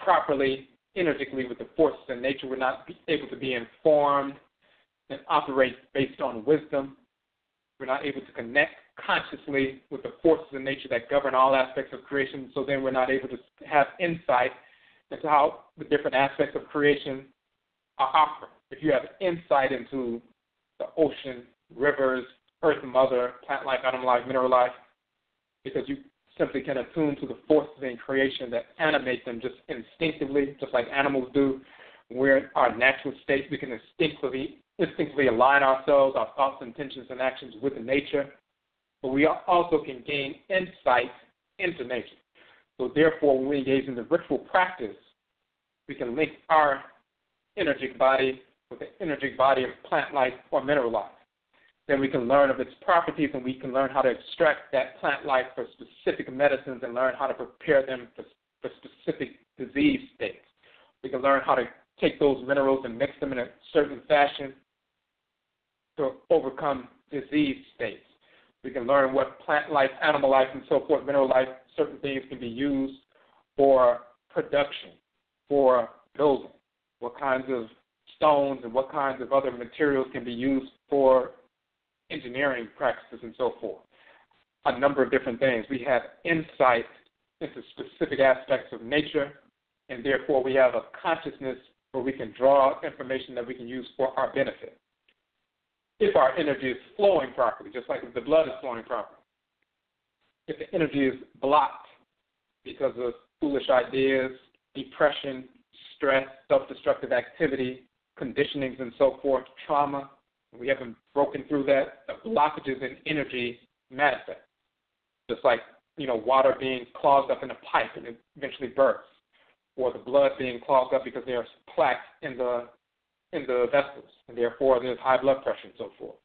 B: properly, energetically with the forces in nature. We're not able to be informed and operate based on wisdom. We're not able to connect consciously with the forces in nature that govern all aspects of creation, so then we're not able to have insight into how the different aspects of creation are offered. If you have insight into the ocean, rivers, earth mother, plant life, animal life, mineral life, because you simply can attune to the forces in creation that animate them just instinctively, just like animals do. We're in our natural state. We can instinctively align ourselves, our thoughts, intentions, and actions with nature, but we also can gain insight into nature. So therefore, when we engage in the ritual practice, we can link our energetic body with the energetic body of plant life or mineral life. Then we can learn of its properties, and we can learn how to extract that plant life for specific medicines and learn how to prepare them for specific disease states. We can learn how to take those minerals and mix them in a certain fashion to overcome disease states. We can learn what plant life, animal life, and so forth, mineral life, certain things can be used for production, for building, what kinds of stones and what kinds of other materials can be used for engineering practices and so forth. A number of different things. We have insight into specific aspects of nature, and therefore we have a consciousness where we can draw information that we can use for our benefit. If our energy is flowing properly, just like if the blood is flowing properly. If the energy is blocked because of foolish ideas, depression, stress, self-destructive activity, conditionings and so forth, trauma, we haven't broken through that, the blockages in energy manifest. Just like, water being clogged up in a pipe and it eventually bursts, or the blood being clogged up because there's plaque in the vessels, and therefore there's high blood pressure and so forth,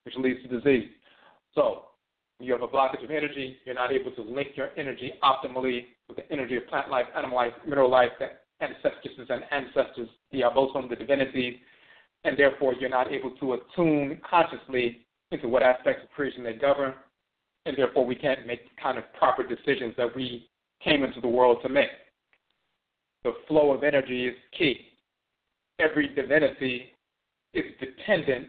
B: which leads to disease. So when you have a blockage of energy, you're not able to link your energy optimally with the energy of plant life, animal life, mineral life, the ancestresses and ancestors, the Abosom, the divinity, and therefore you're not able to attune consciously into what aspects of creation they govern, and therefore we can't make the kind of proper decisions that we came into the world to make. The flow of energy is key. Every divinity is dependent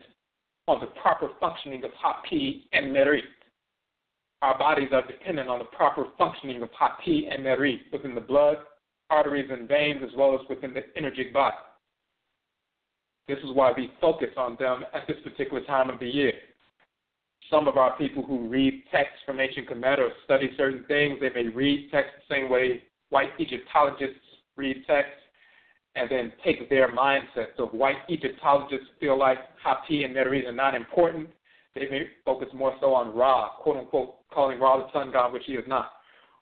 B: on the proper functioning of Hapi-Merit. Our bodies are dependent on the proper functioning of Hapi-Merit within the blood, arteries, and veins, as well as within the energetic body. This is why we focus on them at this particular time of the year. Some of our people who read texts from ancient Kemet or study certain things, they may read texts the same way white Egyptologists read texts, and then take their mindset. So if white Egyptologists feel like Hapi and Merit are not important, They may focus more so on Ra, quote-unquote, calling Ra the sun god, which he is not,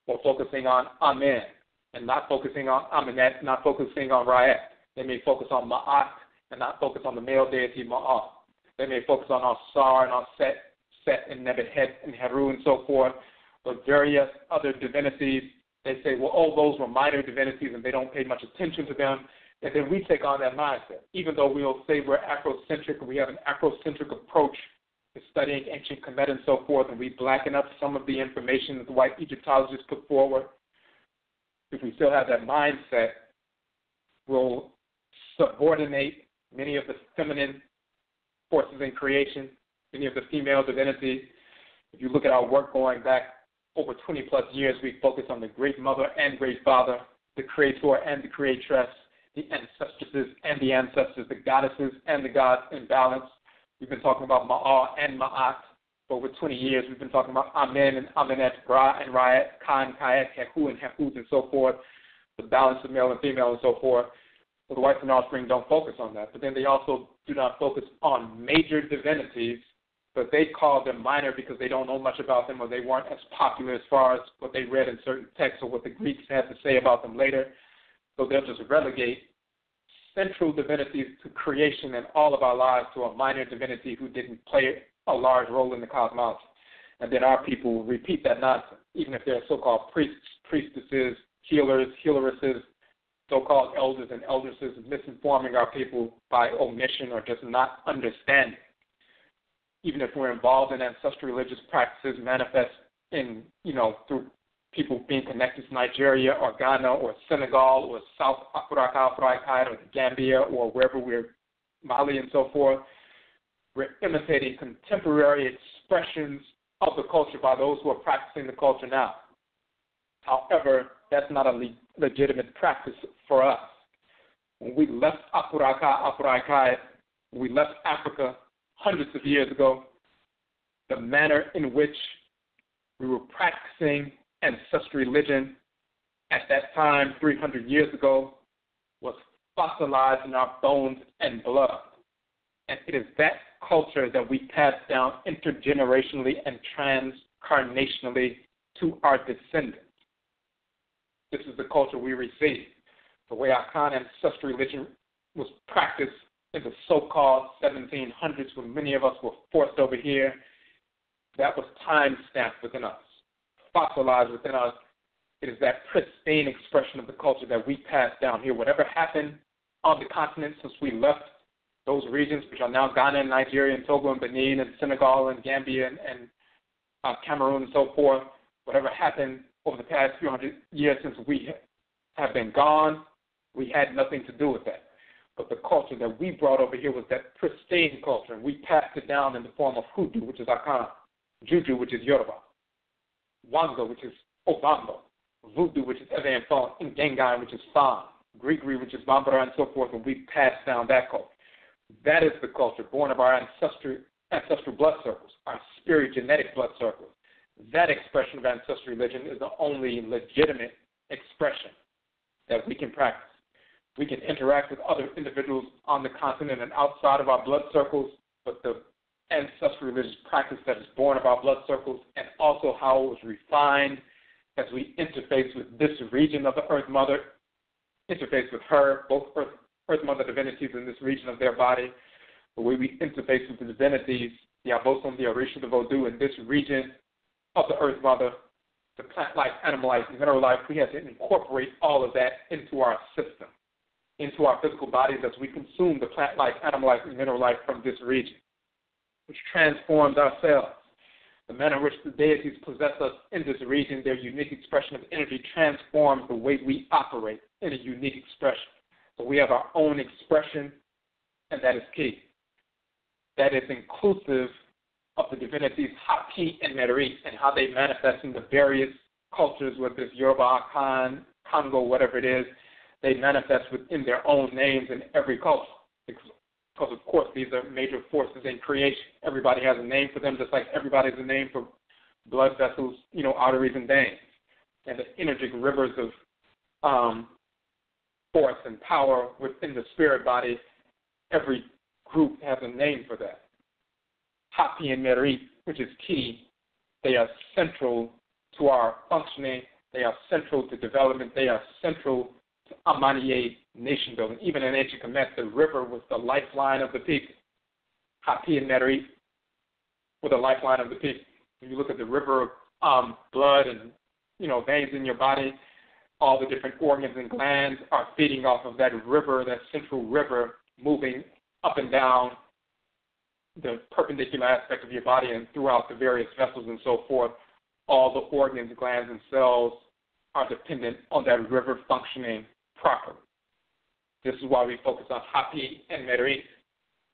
B: or focusing on Amen, and not focusing on Amenet, not focusing on Ra'et. They may focus on Ma'at and not focus on the male deity Ma'at. They may focus on Sar and Set and Nebuchadnezzar and Heru and so forth, but various other divinities. They say, well, oh, those were minor divinities and they don't pay much attention to them. And then we take on that mindset. Even though we'll say we're Afrocentric and we have an Afrocentric approach to studying ancient Kemet and so forth, and we blacken up some of the information that the white Egyptologists put forward, if we still have that mindset, we'll subordinate many of the feminine forces in creation, many of the female divinities. If you look at our work going back over 20-plus years, we focus on the Great Mother and Great Father, the Creator and the Creatress, the ancestresses and the ancestors, the goddesses and the gods in balance. We've been talking about Ma'ar and Ma'at for over 20 years. We've been talking about Amen and Amenet, Ra and Ra'et, Kan, Kayet, Hehu and Hehut and so forth, the balance of male and female and so forth. So the whites and offspring don't focus on that. But then they also do not focus on major divinities, but they call them minor because they don't know much about them or they weren't as popular as far as what they read in certain texts or what the Greeks had to say about them later. So they'll just relegate central divinities to creation and all of our lives to a minor divinity who didn't play a large role in the cosmos. And then our people repeat that nonsense, even if they're so-called priests, priestesses, healers, healeresses, so-called elders and eldresses, misinforming our people by omission or just not understanding. Even if we're involved in ancestral religious practices manifest in, through people being connected to Nigeria or Ghana or Senegal or South Afuraitkaitnit or the Gambia or wherever we're, Mali and so forth, we're imitating contemporary expressions of the culture by those who are practicing the culture now. However, that's not a legitimate practice for us. When we left Afuraitkaitnit, when we left Africa hundreds of years ago, the manner in which we were practicing ancestral religion at that time, 300 years ago, was fossilized in our bones and blood. And it is that culture that we pass down intergenerationally and transcarnationally to our descendants. This is the culture we receive. The way Akan ancestral religion was practiced in the so-called 1700s when many of us were forced over here, that was time-stamped within us, fossilized within us. It is that pristine expression of the culture that we pass down here. Whatever happened on the continent since we left those regions, which are now Ghana and Nigeria and Togo and Benin and Senegal and Gambia and Cameroon and so forth, whatever happened over the past few hundred years since we have been gone, we had nothing to do with that. But the culture that we brought over here was that pristine culture, and we passed it down in the form of Hoodoo, which is Akan, Juju, which is Yoruba, Wanga, which is Ovambo, Voodoo, which is Fang, Ngengang, which is Fang, Grigri, which is Bambara, and so forth, and we passed down that culture. That is the culture born of our ancestral blood circles, our spirit genetic blood circles. That expression of ancestral religion is the only legitimate expression that we can practice. We can interact with other individuals on the continent and outside of our blood circles, but the ancestral religious practice that is born of our blood circles and also how it was refined as we interface with this region of the Earth Mother, interface with her, both Earth Mother divinities in this region of their body, the way we interface with the divinities, the Abosom, the Orisha, the Voodoo in this region of the Earth Mother, the plant life, animal life, and mineral life, we have to incorporate all of that into our system, into our physical bodies as we consume the plant life, animal life, and mineral life from this region, which transforms our cells. The manner in which the deities possess us in this region, their unique expression of energy transforms the way we operate in a unique expression. So we have our own expression, and that is key. That is inclusive of the divinities Hapi-Merit and how they manifest in the various cultures, whether it's Yoruba, Akan, Congo, whatever it is. They manifest within their own names in every culture. Because, of course, these are major forces in creation. Everybody has a name for them, just like everybody has a name for blood vessels, arteries and veins. And the energetic rivers of force and power within the spirit body, every group has a name for that. Hapi-Merit, which is key. They are central to our functioning. They are central to development. They are central to Amaniye nation building. Even in ancient Kemet, the river was the lifeline of the people. Hapi-Merit were the lifeline of the people. When you look at the river of blood and, veins in your body, all the different organs and glands are feeding off of that river, that central river, moving up and down the perpendicular aspect of your body and throughout the various vessels and so forth. All the organs, glands, and cells are dependent on that river functioning properly. This is why we focus on Hapi-Merit,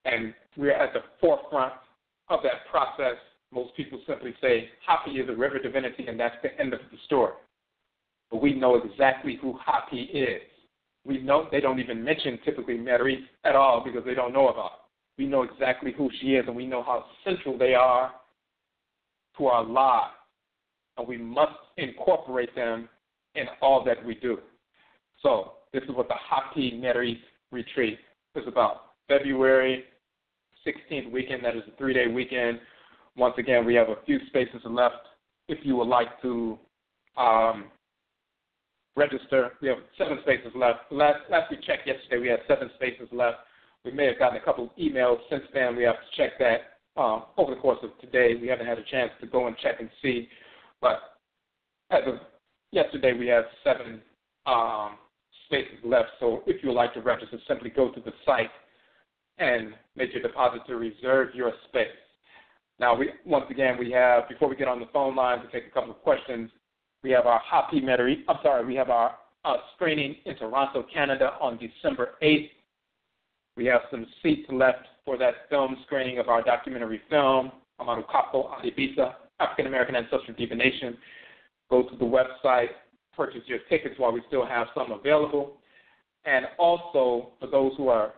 B: and we're at the forefront of that process. Most people simply say Hapi is a river divinity, and that's the end of the story. But we know exactly who Hapi is. We know they don't even mention typically Merit at all because they don't know about it. We know exactly who she is, and we know how central they are to our lives. And we must incorporate them in all that we do. So this is what the Hapi-Merit retreat is about. February 16th weekend, that is a 3-day weekend. Once again, we have a few spaces left. If you would like to register, we have 7 spaces left. Last we checked yesterday, we had 7 spaces left. We may have gotten a couple of emails since then. We have to check that over the course of today. We haven't had a chance to go and check and see. But as of yesterday, we have 7 spaces left. So if you would like to register, simply go to the site and make your deposit to reserve your space. Now, once again, we have, before we get on the phone line to take a couple of questions, we have our we have our screening in Toronto, Canada on December 8th. We have some seats left for that film screening of our documentary film, AMARUKAFO ADEBISA, African American Ancestral Divination. Go to the website, purchase your tickets while we still have some available. And also, for those who are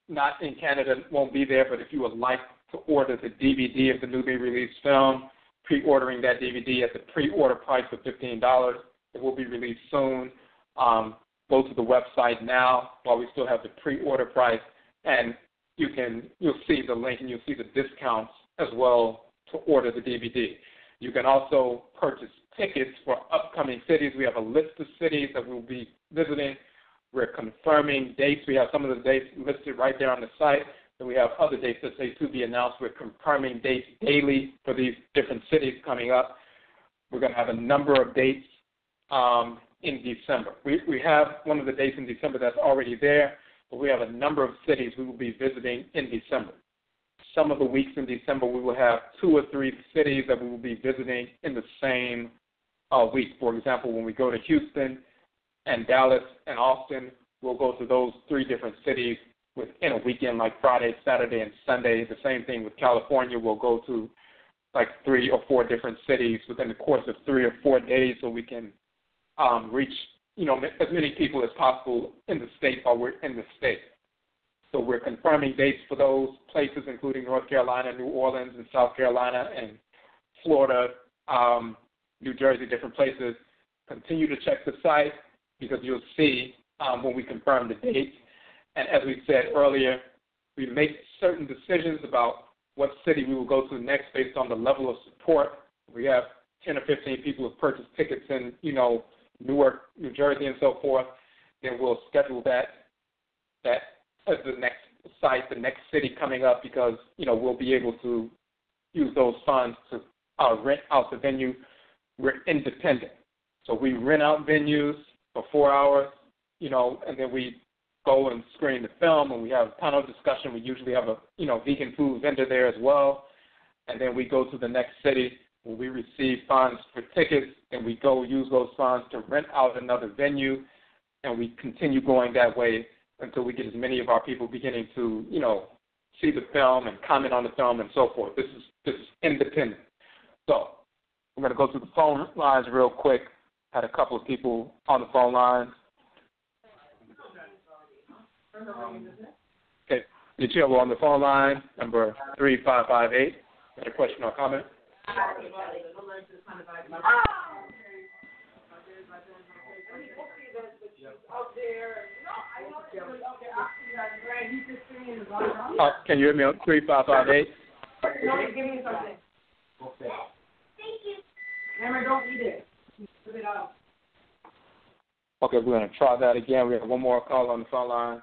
B: not in Canada, won't be there, but if you would like to order the DVD of the newly released film, pre-ordering that DVD at the pre-order price of $15. It will be released soon. Go to the website now while we still have the pre-order price, and you'll see the link and you'll see the discounts as well to order the DVD. You can also purchase tickets for upcoming cities. We have a list of cities that we'll be visiting. We're confirming dates. We have some of the dates listed right there on the site. And we have other dates that say to be announced. We're confirming dates daily for these different cities coming up. We're going to have a number of dates in December. We have one of the dates in December that's already there, but we have a number of cities we will be visiting in December. Some of the weeks in December, we will have 2 or 3 cities that we will be visiting in the same week. For example, when we go to Houston and Dallas and Austin, we'll go to those 3 different cities within a weekend, like Friday, Saturday, and Sunday. The same thing with California. We'll go to like 3 or 4 different cities within the course of 3 or 4 days so we can reach, as many people as possible in the state while we're in the state. So we're confirming dates for those places, including North Carolina, New Orleans, and South Carolina, and Florida, New Jersey, different places. Continue to check the site because you'll see when we confirm the dates. And as we said earlier, we make certain decisions about what city we will go to next based on the level of support. We have 10 or 15 people who have purchased tickets in, Newark, New Jersey, and so forth. Then we'll schedule that as the next site, the next city coming up, because, we'll be able to use those funds to rent out the venue. We're independent. So we rent out venues for 4 hours, and then we go and screen the film, and we have a panel discussion. We usually have a, vegan food vendor there as well. And then we go to the next city where we receive funds for tickets, and we go use those funds to rent out another venue, and we continue going that way until we get as many of our people beginning to, see the film and comment on the film and so forth. This is independent. So we're going to go through the phone lines real quick. Had a couple of people on the phone lines. Okay, Nichelle on the phone line, number 3558. Got a question or comment? Can you hear me on 3558?
C: No, give me something.
B: Okay.
C: Thank you. Remember, don't eat it. Put it out.
B: Okay, we're going to try that again. We have one more call on the phone line.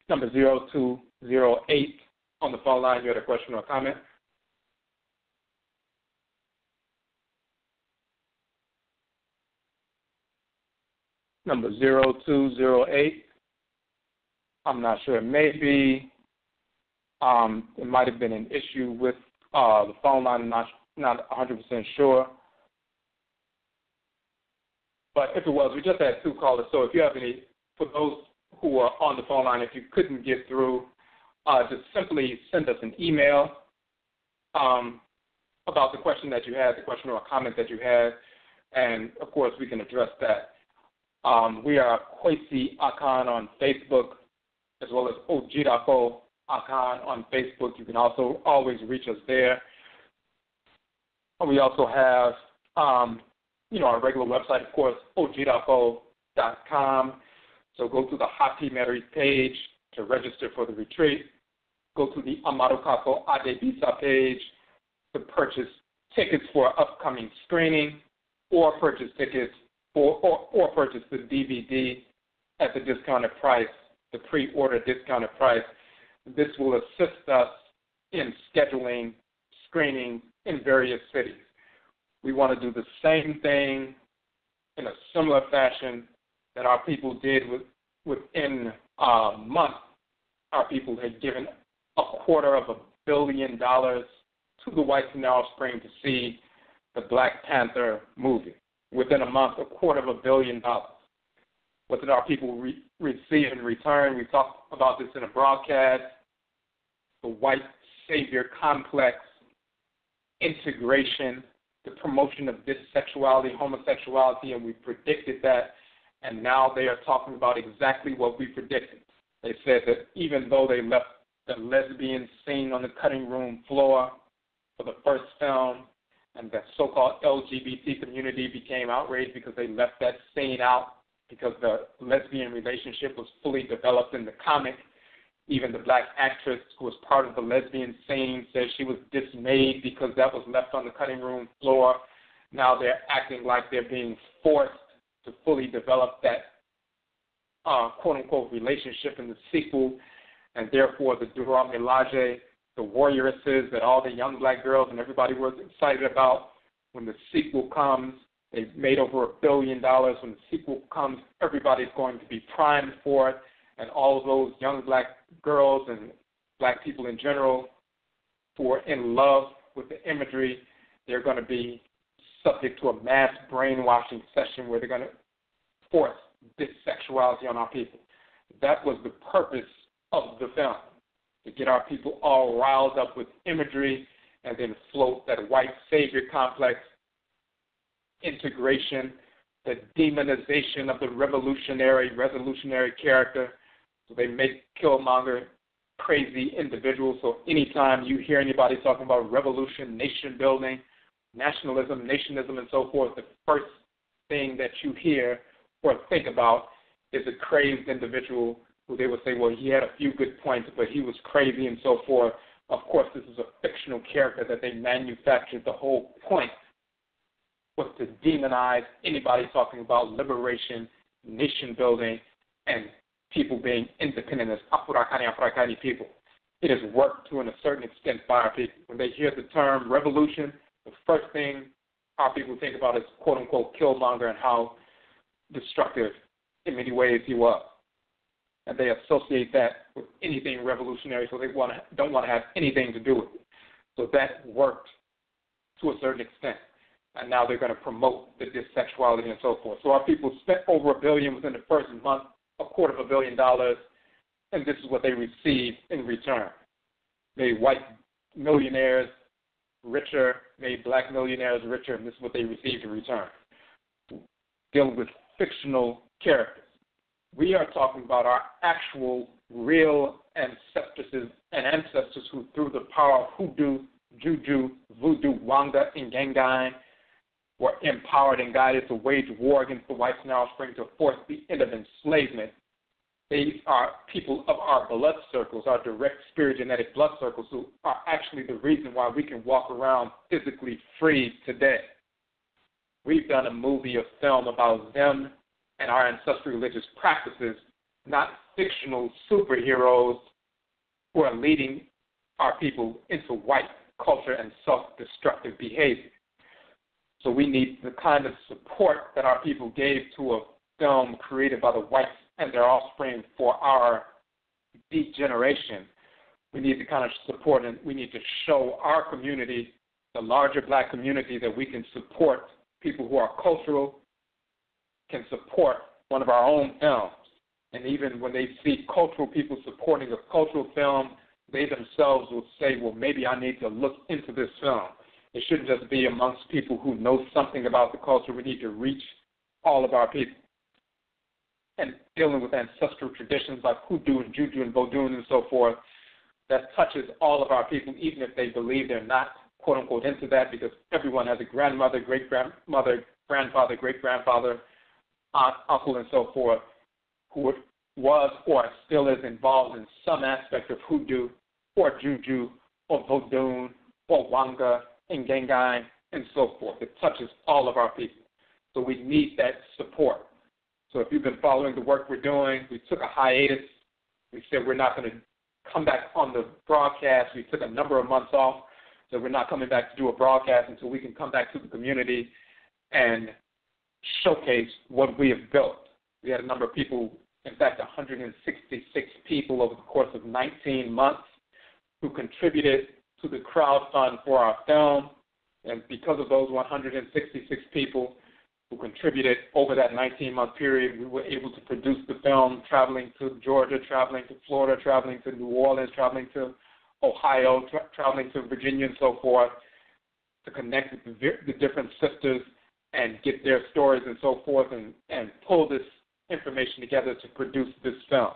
B: Number 0208 on the phone line. You had a question or comment? Number 0208. I'm not sure. Maybe it might have been an issue with the phone line. I'm not 100% sure. But if it was, we just had two callers. So if you have any, for those who are on the phone line, if you couldn't get through, just simply send us an email about the question that you had, the question or comment that you had, and, of course, we can address that. We are Kwesi Akan on Facebook, as well as Ojirafo Akan on Facebook. You can also always reach us there. We also have, our regular website, of course, ojirafo.com. So go to the Hapi-Merit page to register for the retreat. Go to the AMARUKAFO ADEBISA page to purchase tickets for upcoming screening, or purchase tickets or purchase the DVD at the discounted price, the pre-order discounted price. This will assist us in scheduling screenings in various cities. We want to do the same thing in a similar fashion that our people did within a month. Our people had given $250 million to the whites and their offspring to see the Black Panther movie. Within a month, $250 million. What did our people receive in return? We talked about this in a broadcast. The white savior complex, integration, the promotion of bisexuality, homosexuality, and we predicted that, and now they are talking about exactly what we predicted. They said that even though they left the lesbian scene on the cutting room floor for the first film, and the so-called LGBT community became outraged because they left that scene out because the lesbian relationship was fully developed in the comic. Even the black actress who was part of the lesbian scene said she was dismayed because that was left on the cutting room floor. Now they're acting like they're being forced to fully develop that quote-unquote relationship in the sequel, and therefore the Dura Milaje, the warrioresses that all the young black girls and everybody was excited about, when the sequel comes, they've made over $1 billion. When the sequel comes, everybody's going to be primed for it, and all of those young black girls and black people in general who are in love with the imagery, they're going to be subject to a mass brainwashing session where they're going to force bisexuality on our people. That was the purpose of the film, to get our people all riled up with imagery and then float that white savior complex, integration, the demonization of the revolutionary character. So they make Killmonger crazy individuals. So anytime you hear anybody talking about revolution, nation building, nationalism, nationism, and so forth, the first thing that you hear or think about is a crazed individual who they would say, well, he had a few good points, but he was crazy and so forth. Of course, this is a fictional character that they manufactured. The whole point was to demonize anybody talking about liberation, nation building, and people being independent as Afuraitkaitnit people. It has worked to a certain extent by our people. When they hear the term revolution, the first thing our people think about is quote-unquote Killmonger and how destructive in many ways he was. And they associate that with anything revolutionary, so they don't want to have anything to do with it. So that worked to a certain extent. And now they're going to promote the dissexuality and so forth. So our people spent over $1 billion within the first month, $250 million, and this is what they received in return. Made white millionaires richer, made black millionaires richer, and this is what they received in return. Dealing with fictional characters. We are talking about our actual, real ancestors who, through the power of Hoodoo, Juju, Voodoo, Wanga, and Ngengang, were empowered and guided to wage war against the whites and offspring to force the end of enslavement They are people of our blood circles, our direct spirit genetic blood circles, who are actually the reason why we can walk around physically free today. We've done a movie, a film about them and our ancestral religious practices, not fictional superheroes who are leading our people into white culture and self-destructive behavior. So we need the kind of support that our people gave to a film created by the whites and their offspring for our degeneration. We need the kind of support, and we need to show our community, the larger black community, that we can support people who are cultural, can support one of our own films. And even when they see cultural people supporting a cultural film, they themselves will say, well, maybe I need to look into this film. It shouldn't just be amongst people who know something about the culture. We need to reach all of our people. And dealing with ancestral traditions like Hoodoo and Juju and Voodoo and so forth, that touches all of our people, even if they believe they're not, quote-unquote, into that, because everyone has a grandmother, great-grandmother, grandfather, great-grandfather, aunt, uncle, and so forth, who was or still is involved in some aspect of Hoodoo or Juju or Voodoo or Wanga and Ngengang and so forth. It touches all of our people. So we need that support. So if you've been following the work we're doing, we took a hiatus. We said we're not going to come back on the broadcast. We took a number of months off, so we're not coming back to do a broadcast until we can come back to the community and showcase what we have built. We had a number of people, in fact, 166 people over the course of 19 months who contributed to the crowd fund for our film. And because of those 166 people who contributed over that 19-month period, we were able to produce the film, traveling to Georgia, traveling to Florida, traveling to New Orleans, traveling to Ohio, traveling to Virginia and so forth, to connect with the different sisters and get their stories and so forth, and pull this information together to produce this film.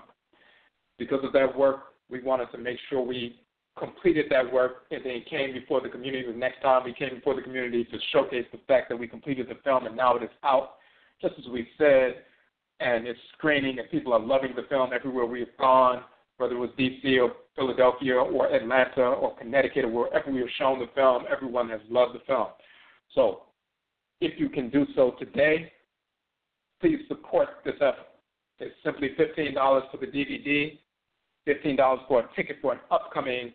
B: Because of that work, we wanted to make sure we completed that work and then came before the community. The next time we came before the community to showcase the fact that we completed the film, and now it is out, just as we said, and it's screening, and people are loving the film everywhere we have gone, whether it was D.C. or Philadelphia or Atlanta or Connecticut or wherever we have shown the film, everyone has loved the film. So if you can do so today, please support this effort. It's simply $15 for the DVD, $15 for a ticket for an upcoming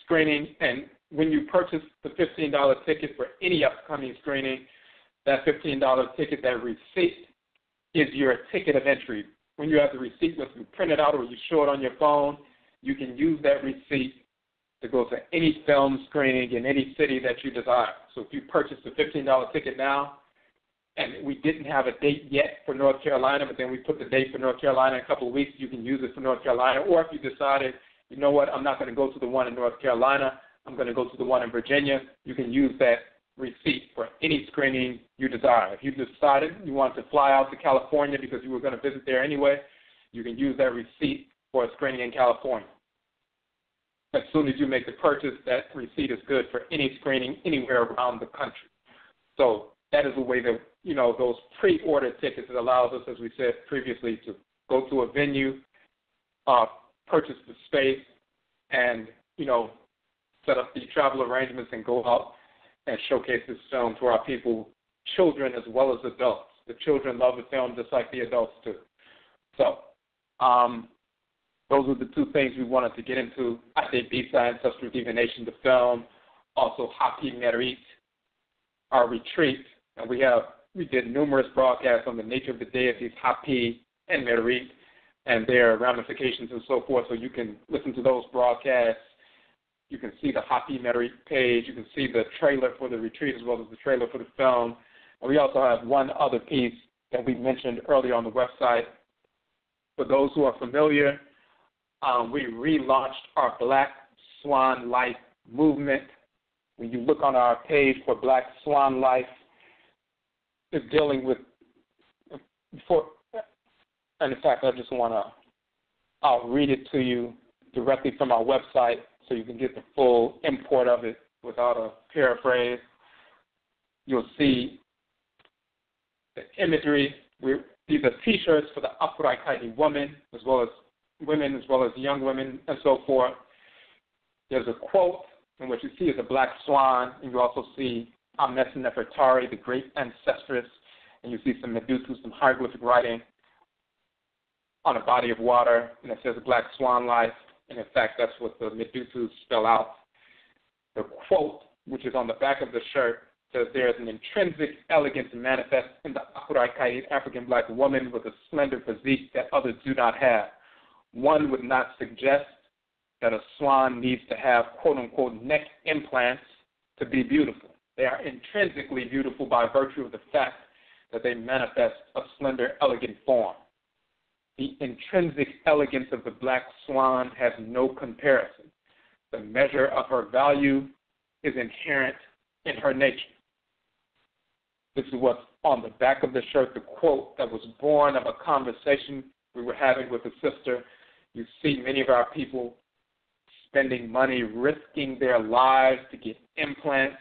B: screening. And when you purchase the $15 ticket for any upcoming screening, that $15 ticket, that receipt, is your ticket of entry. When you have the receipt, whether you print it out or you show it on your phone, you can use that receipt to go to any film screening in any city that you desire. So if you purchase the $15 ticket now, and we didn't have a date yet for North Carolina, but then we put the date for North Carolina in a couple of weeks, you can use it for North Carolina. Or if you decided, you know what, I'm not going to go to the one in North Carolina, I'm going to go to the one in Virginia, you can use that receipt for any screening you desire. If you decided you want to fly out to California because you were going to visit there anyway, you can use that receipt for a screening in California. As soon as you make the purchase, that receipt is good for any screening anywhere around the country. So that is a way that, those pre-ordered tickets, it allows us, as we said previously, to go to a venue, purchase the space, and, set up the travel arrangements and go out and showcase this film to our people, children as well as adults. The children love the film just like the adults do. So those are the two things we wanted to get into. Adebisa, Ancestral Divination, the film, also Hapi-Merit, our retreat. And we did numerous broadcasts on the nature of the deities, Hapi and Merit, and their ramifications and so forth. So you can listen to those broadcasts. You can see the Hapi-Merit page. You can see the trailer for the retreat as well as the trailer for the film. And we also have one other piece that we mentioned earlier on the website. For those who are familiar, we relaunched our Black Swan Life movement. When you look on our page for Black Swan Life, it's dealing with, and in fact, I'll read it to you directly from our website so you can get the full import of it without a paraphrase. You'll see the imagery. These are T-shirts for the Afuraitkaitnit woman, as well as young women, and so forth. There's a quote in which you see is a black swan, and you also see AmanSem, the great ancestress, and you see some Medusa, some hieroglyphic writing on a body of water, and it says black swan life, and in fact that's what the Medusas spell out. The quote, which is on the back of the shirt, says there is an intrinsic elegance manifest in the Afuraitkaitnit African black woman with a slender physique that others do not have. One would not suggest that a swan needs to have quote-unquote neck implants to be beautiful. They are intrinsically beautiful by virtue of the fact that they manifest a slender, elegant form. The intrinsic elegance of the black swan has no comparison. The measure of her value is inherent in her nature. This is what's on the back of the shirt, the quote that was born of a conversation we were having with a sister. You see many of our people spending money, risking their lives to get implants,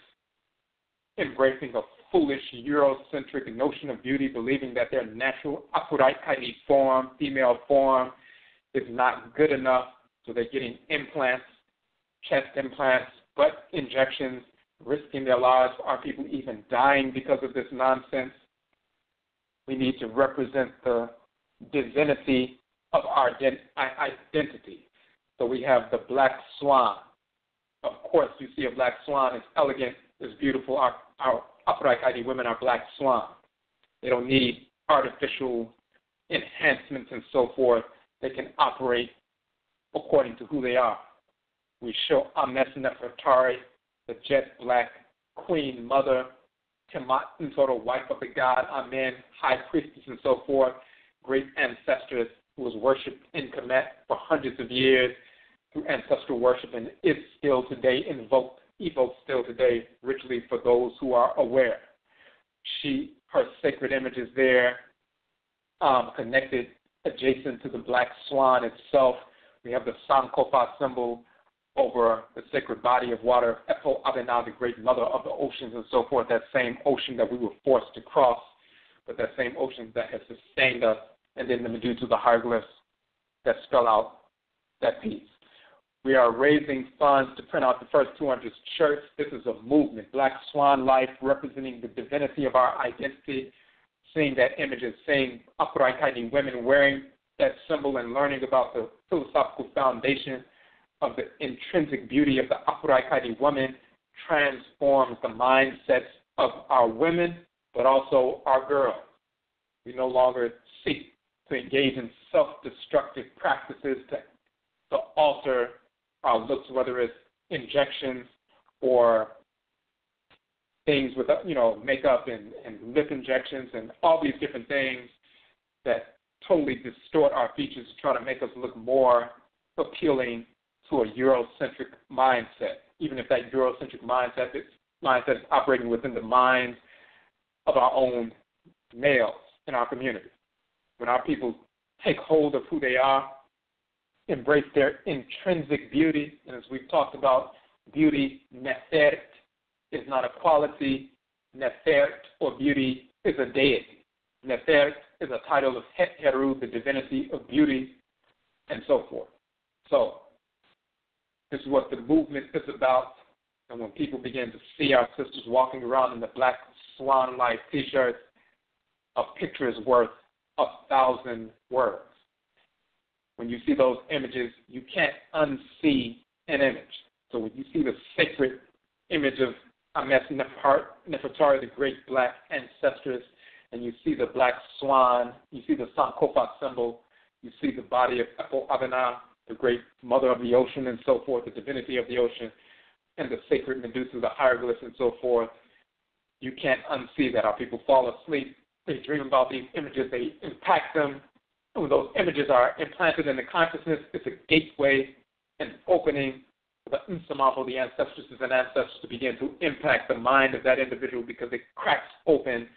B: embracing a foolish Eurocentric notion of beauty, believing that their natural Afuraitkaitnit form, female form, is not good enough, so they're getting implants, chest implants, butt injections, risking their lives. Are people even dying because of this nonsense? We need to represent the divinity of our identity. So we have the black swan. Of course, you see a black swan. It's elegant. It's beautiful. Our Afuraitkaitnit women are black swan. They don't need artificial enhancements and so forth. They can operate according to who they are. We show AmanSem, the jet black queen mother, Timat, sort of wife of the god, Amen, high priestess and so forth, great ancestress who was worshipped in Kemet for hundreds of years through ancestral worship and is still today evoked still today richly for those who are aware. Her sacred image is there, connected adjacent to the black swan itself. We have the Sankofa symbol over the sacred body of water, Afuraitkaitnit, the great mother of the oceans and so forth, that same ocean that we were forced to cross, but that same ocean that has sustained us, and then the Medusa, the hieroglyphs that spell out that piece. We are raising funds to print out the first 200 shirts. This is a movement, Black Swan Life, representing the divinity of our identity, seeing that image and seeing Afuraitkaitnit women wearing that symbol and learning about the philosophical foundation of the intrinsic beauty of the Afuraitkaitnit woman transforms the mindsets of our women, but also our girls. We no longer seek to engage in self-destructive practices to alter our looks, whether it's injections or things with, makeup and lip injections and all these different things that totally distort our features to try to make us look more appealing to a Eurocentric mindset, even if that Eurocentric mindset is operating within the minds of our own males in our community. When our people take hold of who they are, embrace their intrinsic beauty, and as we've talked about, beauty, nefert, is not a quality. Nefert, or beauty, is a deity. Nefert is a title of Het-Heru, the divinity of beauty, and so forth. So, this is what the movement is about, and when people begin to see our sisters walking around in the Black Swan-like T-shirts, a picture is worth 1,000 words. When you see those images, you can't unsee an image. So when you see the sacred image of AmanSem, the great black ancestress, and you see the black swan, you see the Sankofa symbol, you see the body of Afuraitkaitnit, the great mother of the ocean and so forth, the divinity of the ocean, and the sacred Medusa, the hieroglyphs and so forth, you can't unsee that. Our people fall asleep, they dream about these images, they impact them. And when those images are implanted in the consciousness, it's a gateway and opening for the Nsamafo, the ancestresses and ancestors, to begin to impact the mind of that individual because it cracks open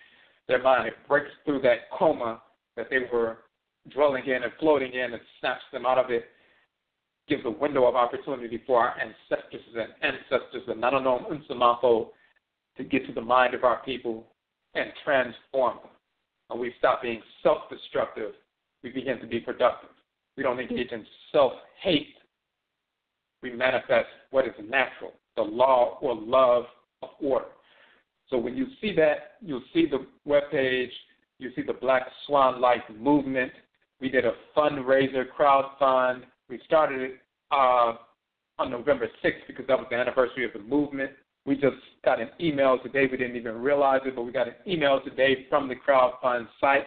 B: their mind. It breaks through that coma that they were dwelling in and floating in and snaps them out of it, gives a window of opportunity for our ancestresses and ancestors, the Nananom Nsamafo, to get to the mind of our people and transform them. and we stop being self-destructive, we begin to be productive. We don't engage in self-hate. We manifest what is natural, the law or love of order. So when you see that, you'll see the webpage, you see the Black Swan Life movement. We did a fundraiser, crowdfund. We started it on November 6th because that was the anniversary of the movement. We just got an email today. We didn't even realize it, but we got an email today from the crowdfund site.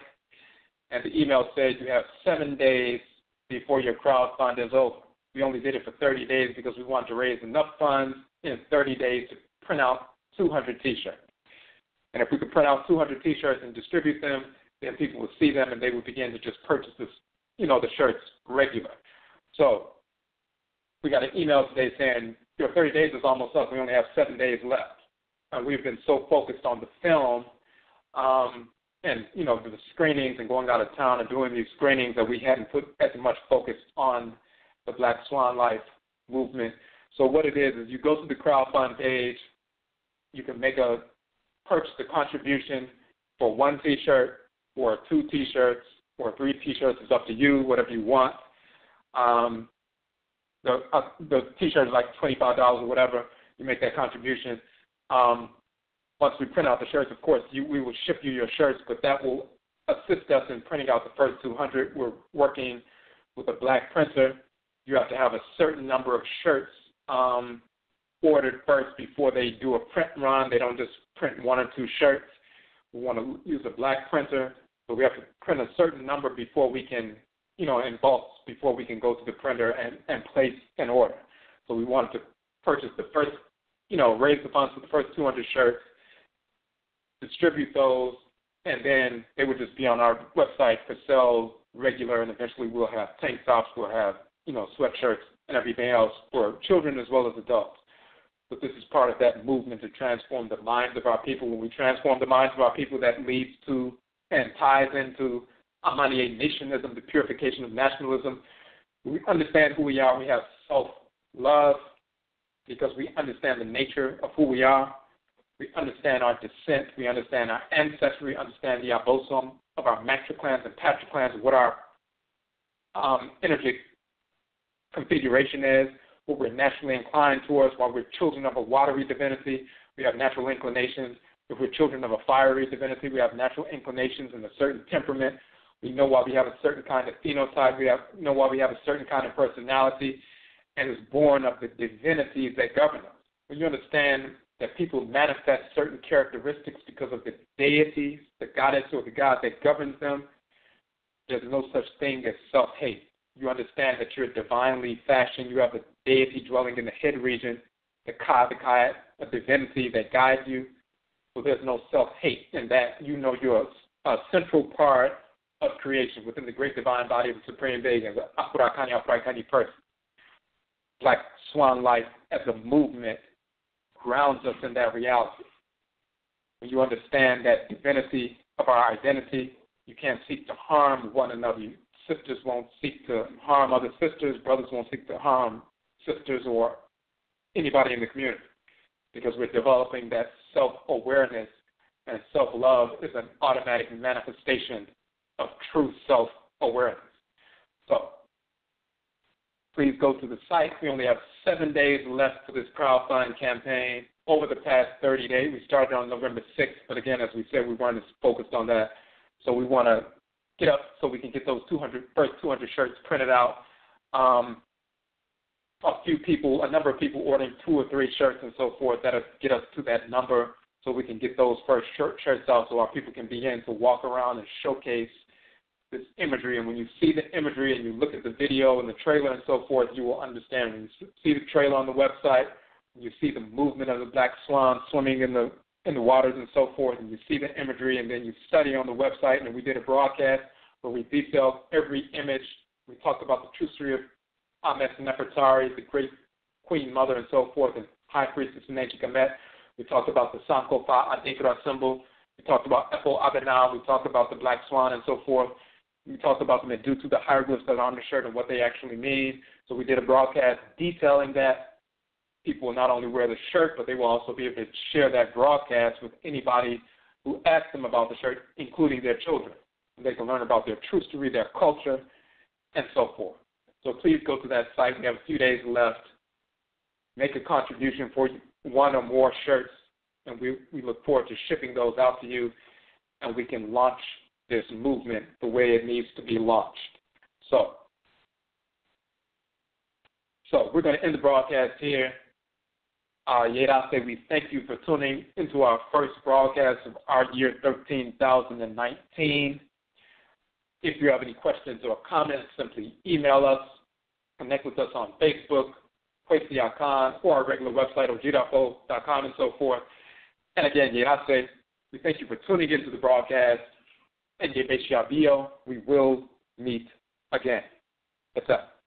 B: And the email said you have 7 days before your crowdfund is over. We only did it for 30 days because we wanted to raise enough funds in 30 days to print out 200 T-shirts. And if we could print out 200 T-shirts and distribute them, then people would see them and they would begin to just purchase this, the shirts regular. So we got an email today saying your 30 days is almost up. We only have 7 days left. And we've been so focused on the film and, the screenings and going out of town and doing these screenings that we hadn't put as much focus on the Black Swan Life movement. So what it is you go to the crowdfund page, you can purchase a contribution for 1 T-shirt or 2 T-shirts or 3 T-shirts. It's up to you, whatever you want. The T-shirt is like $25 or whatever. You make that contribution. Once we print out the shirts, of course, we will ship you your shirts, but that will assist us in printing out the first 200. We're working with a black printer. You have to have a certain number of shirts ordered first before they do a print run. They don't just print 1 or 2 shirts. We want to use a black printer, but we have to print a certain number before we can, in bulks, before we can go to the printer and place an order. So we wanted to purchase the first, raise the funds for the first 200 shirts, distribute those, and then they would just be on our website for sale regular, and eventually we'll have tank tops, we'll have, sweatshirts and everything else for children as well as adults. But this is part of that movement to transform the minds of our people. When we transform the minds of our people, that leads to and ties into AMANSEM, the purification of nationalism. We understand who we are. We have self-love because we understand the nature of who we are. We understand our descent. We understand our ancestry. We understand the abosom of our matriclans and patriclans, what our energetic configuration is, what we're naturally inclined towards. While we're children of a watery divinity, we have natural inclinations. If we're children of a fiery divinity, we have natural inclinations and a certain temperament. We know why we have a certain kind of phenotype. We know why we have a certain kind of personality, and it's born of the divinities that govern us. When you understand that people manifest certain characteristics because of the deities, the goddess or the god that governs them, there's no such thing as self-hate. You understand that you're divinely fashioned. You have a deity dwelling in the head region, the Ka, a divinity that guides you. So there's no self-hate in that. You're a central part of creation within the great divine body of the Supreme Being as an Afuraitkaitnit person. Black Swan Life as a movement grounds us in that reality. When you understand that divinity of our identity, you can't seek to harm one another. Sisters won't seek to harm other sisters. Brothers won't seek to harm sisters or anybody in the community because we're developing that self-awareness, and self-love is an automatic manifestation of true self-awareness. So please go to the site. We only have 7 days left for this crowdfunding campaign. Over the past 30 days, we started on November 6th, but again, as we said, we weren't as focused on that. So we want to get up so we can get those first 200 shirts printed out. A number of people ordering 2 or 3 shirts and so forth. That'll get us to that number so we can get those first shirts out so our people can begin to walk around and showcase this imagery. And when you see the imagery and you look at the video and the trailer and so forth, you will understand. When you see the trailer on the website, when you see the movement of the black swan swimming in the waters and so forth, and you see the imagery, and then you study on the website, and we did a broadcast where we detailed every image. We talked about the trustory of Nefertari, the great Queen Mother and so forth, and High Priestess Ngengang. We talked about the Sankofa Adekra symbol. We talked about Efo Abena. We talked about the black swan and so forth. We talked about the Medutu, the hieroglyphs that are on the shirt and what they actually mean. So we did a broadcast detailing that. People will not only wear the shirt, but they will also be able to share that broadcast with anybody who ask them about the shirt, including their children. They can learn about their trustory, their culture, and so forth. So please go to that site. We have a few days left. Make a contribution for one or more shirts, and we look forward to shipping those out to you, and we can launch this movement the way it needs to be launched. So we're going to end the broadcast here. Yerase, we thank you for tuning into our first broadcast of our year 13,019. If you have any questions or comments, simply email us, connect with us on Facebook, Akan, or our regular website, ojirafo.com, and so forth. And again, Yerase, we thank you for tuning into the broadcast. And Yebeshabio, we will meet again. That's up.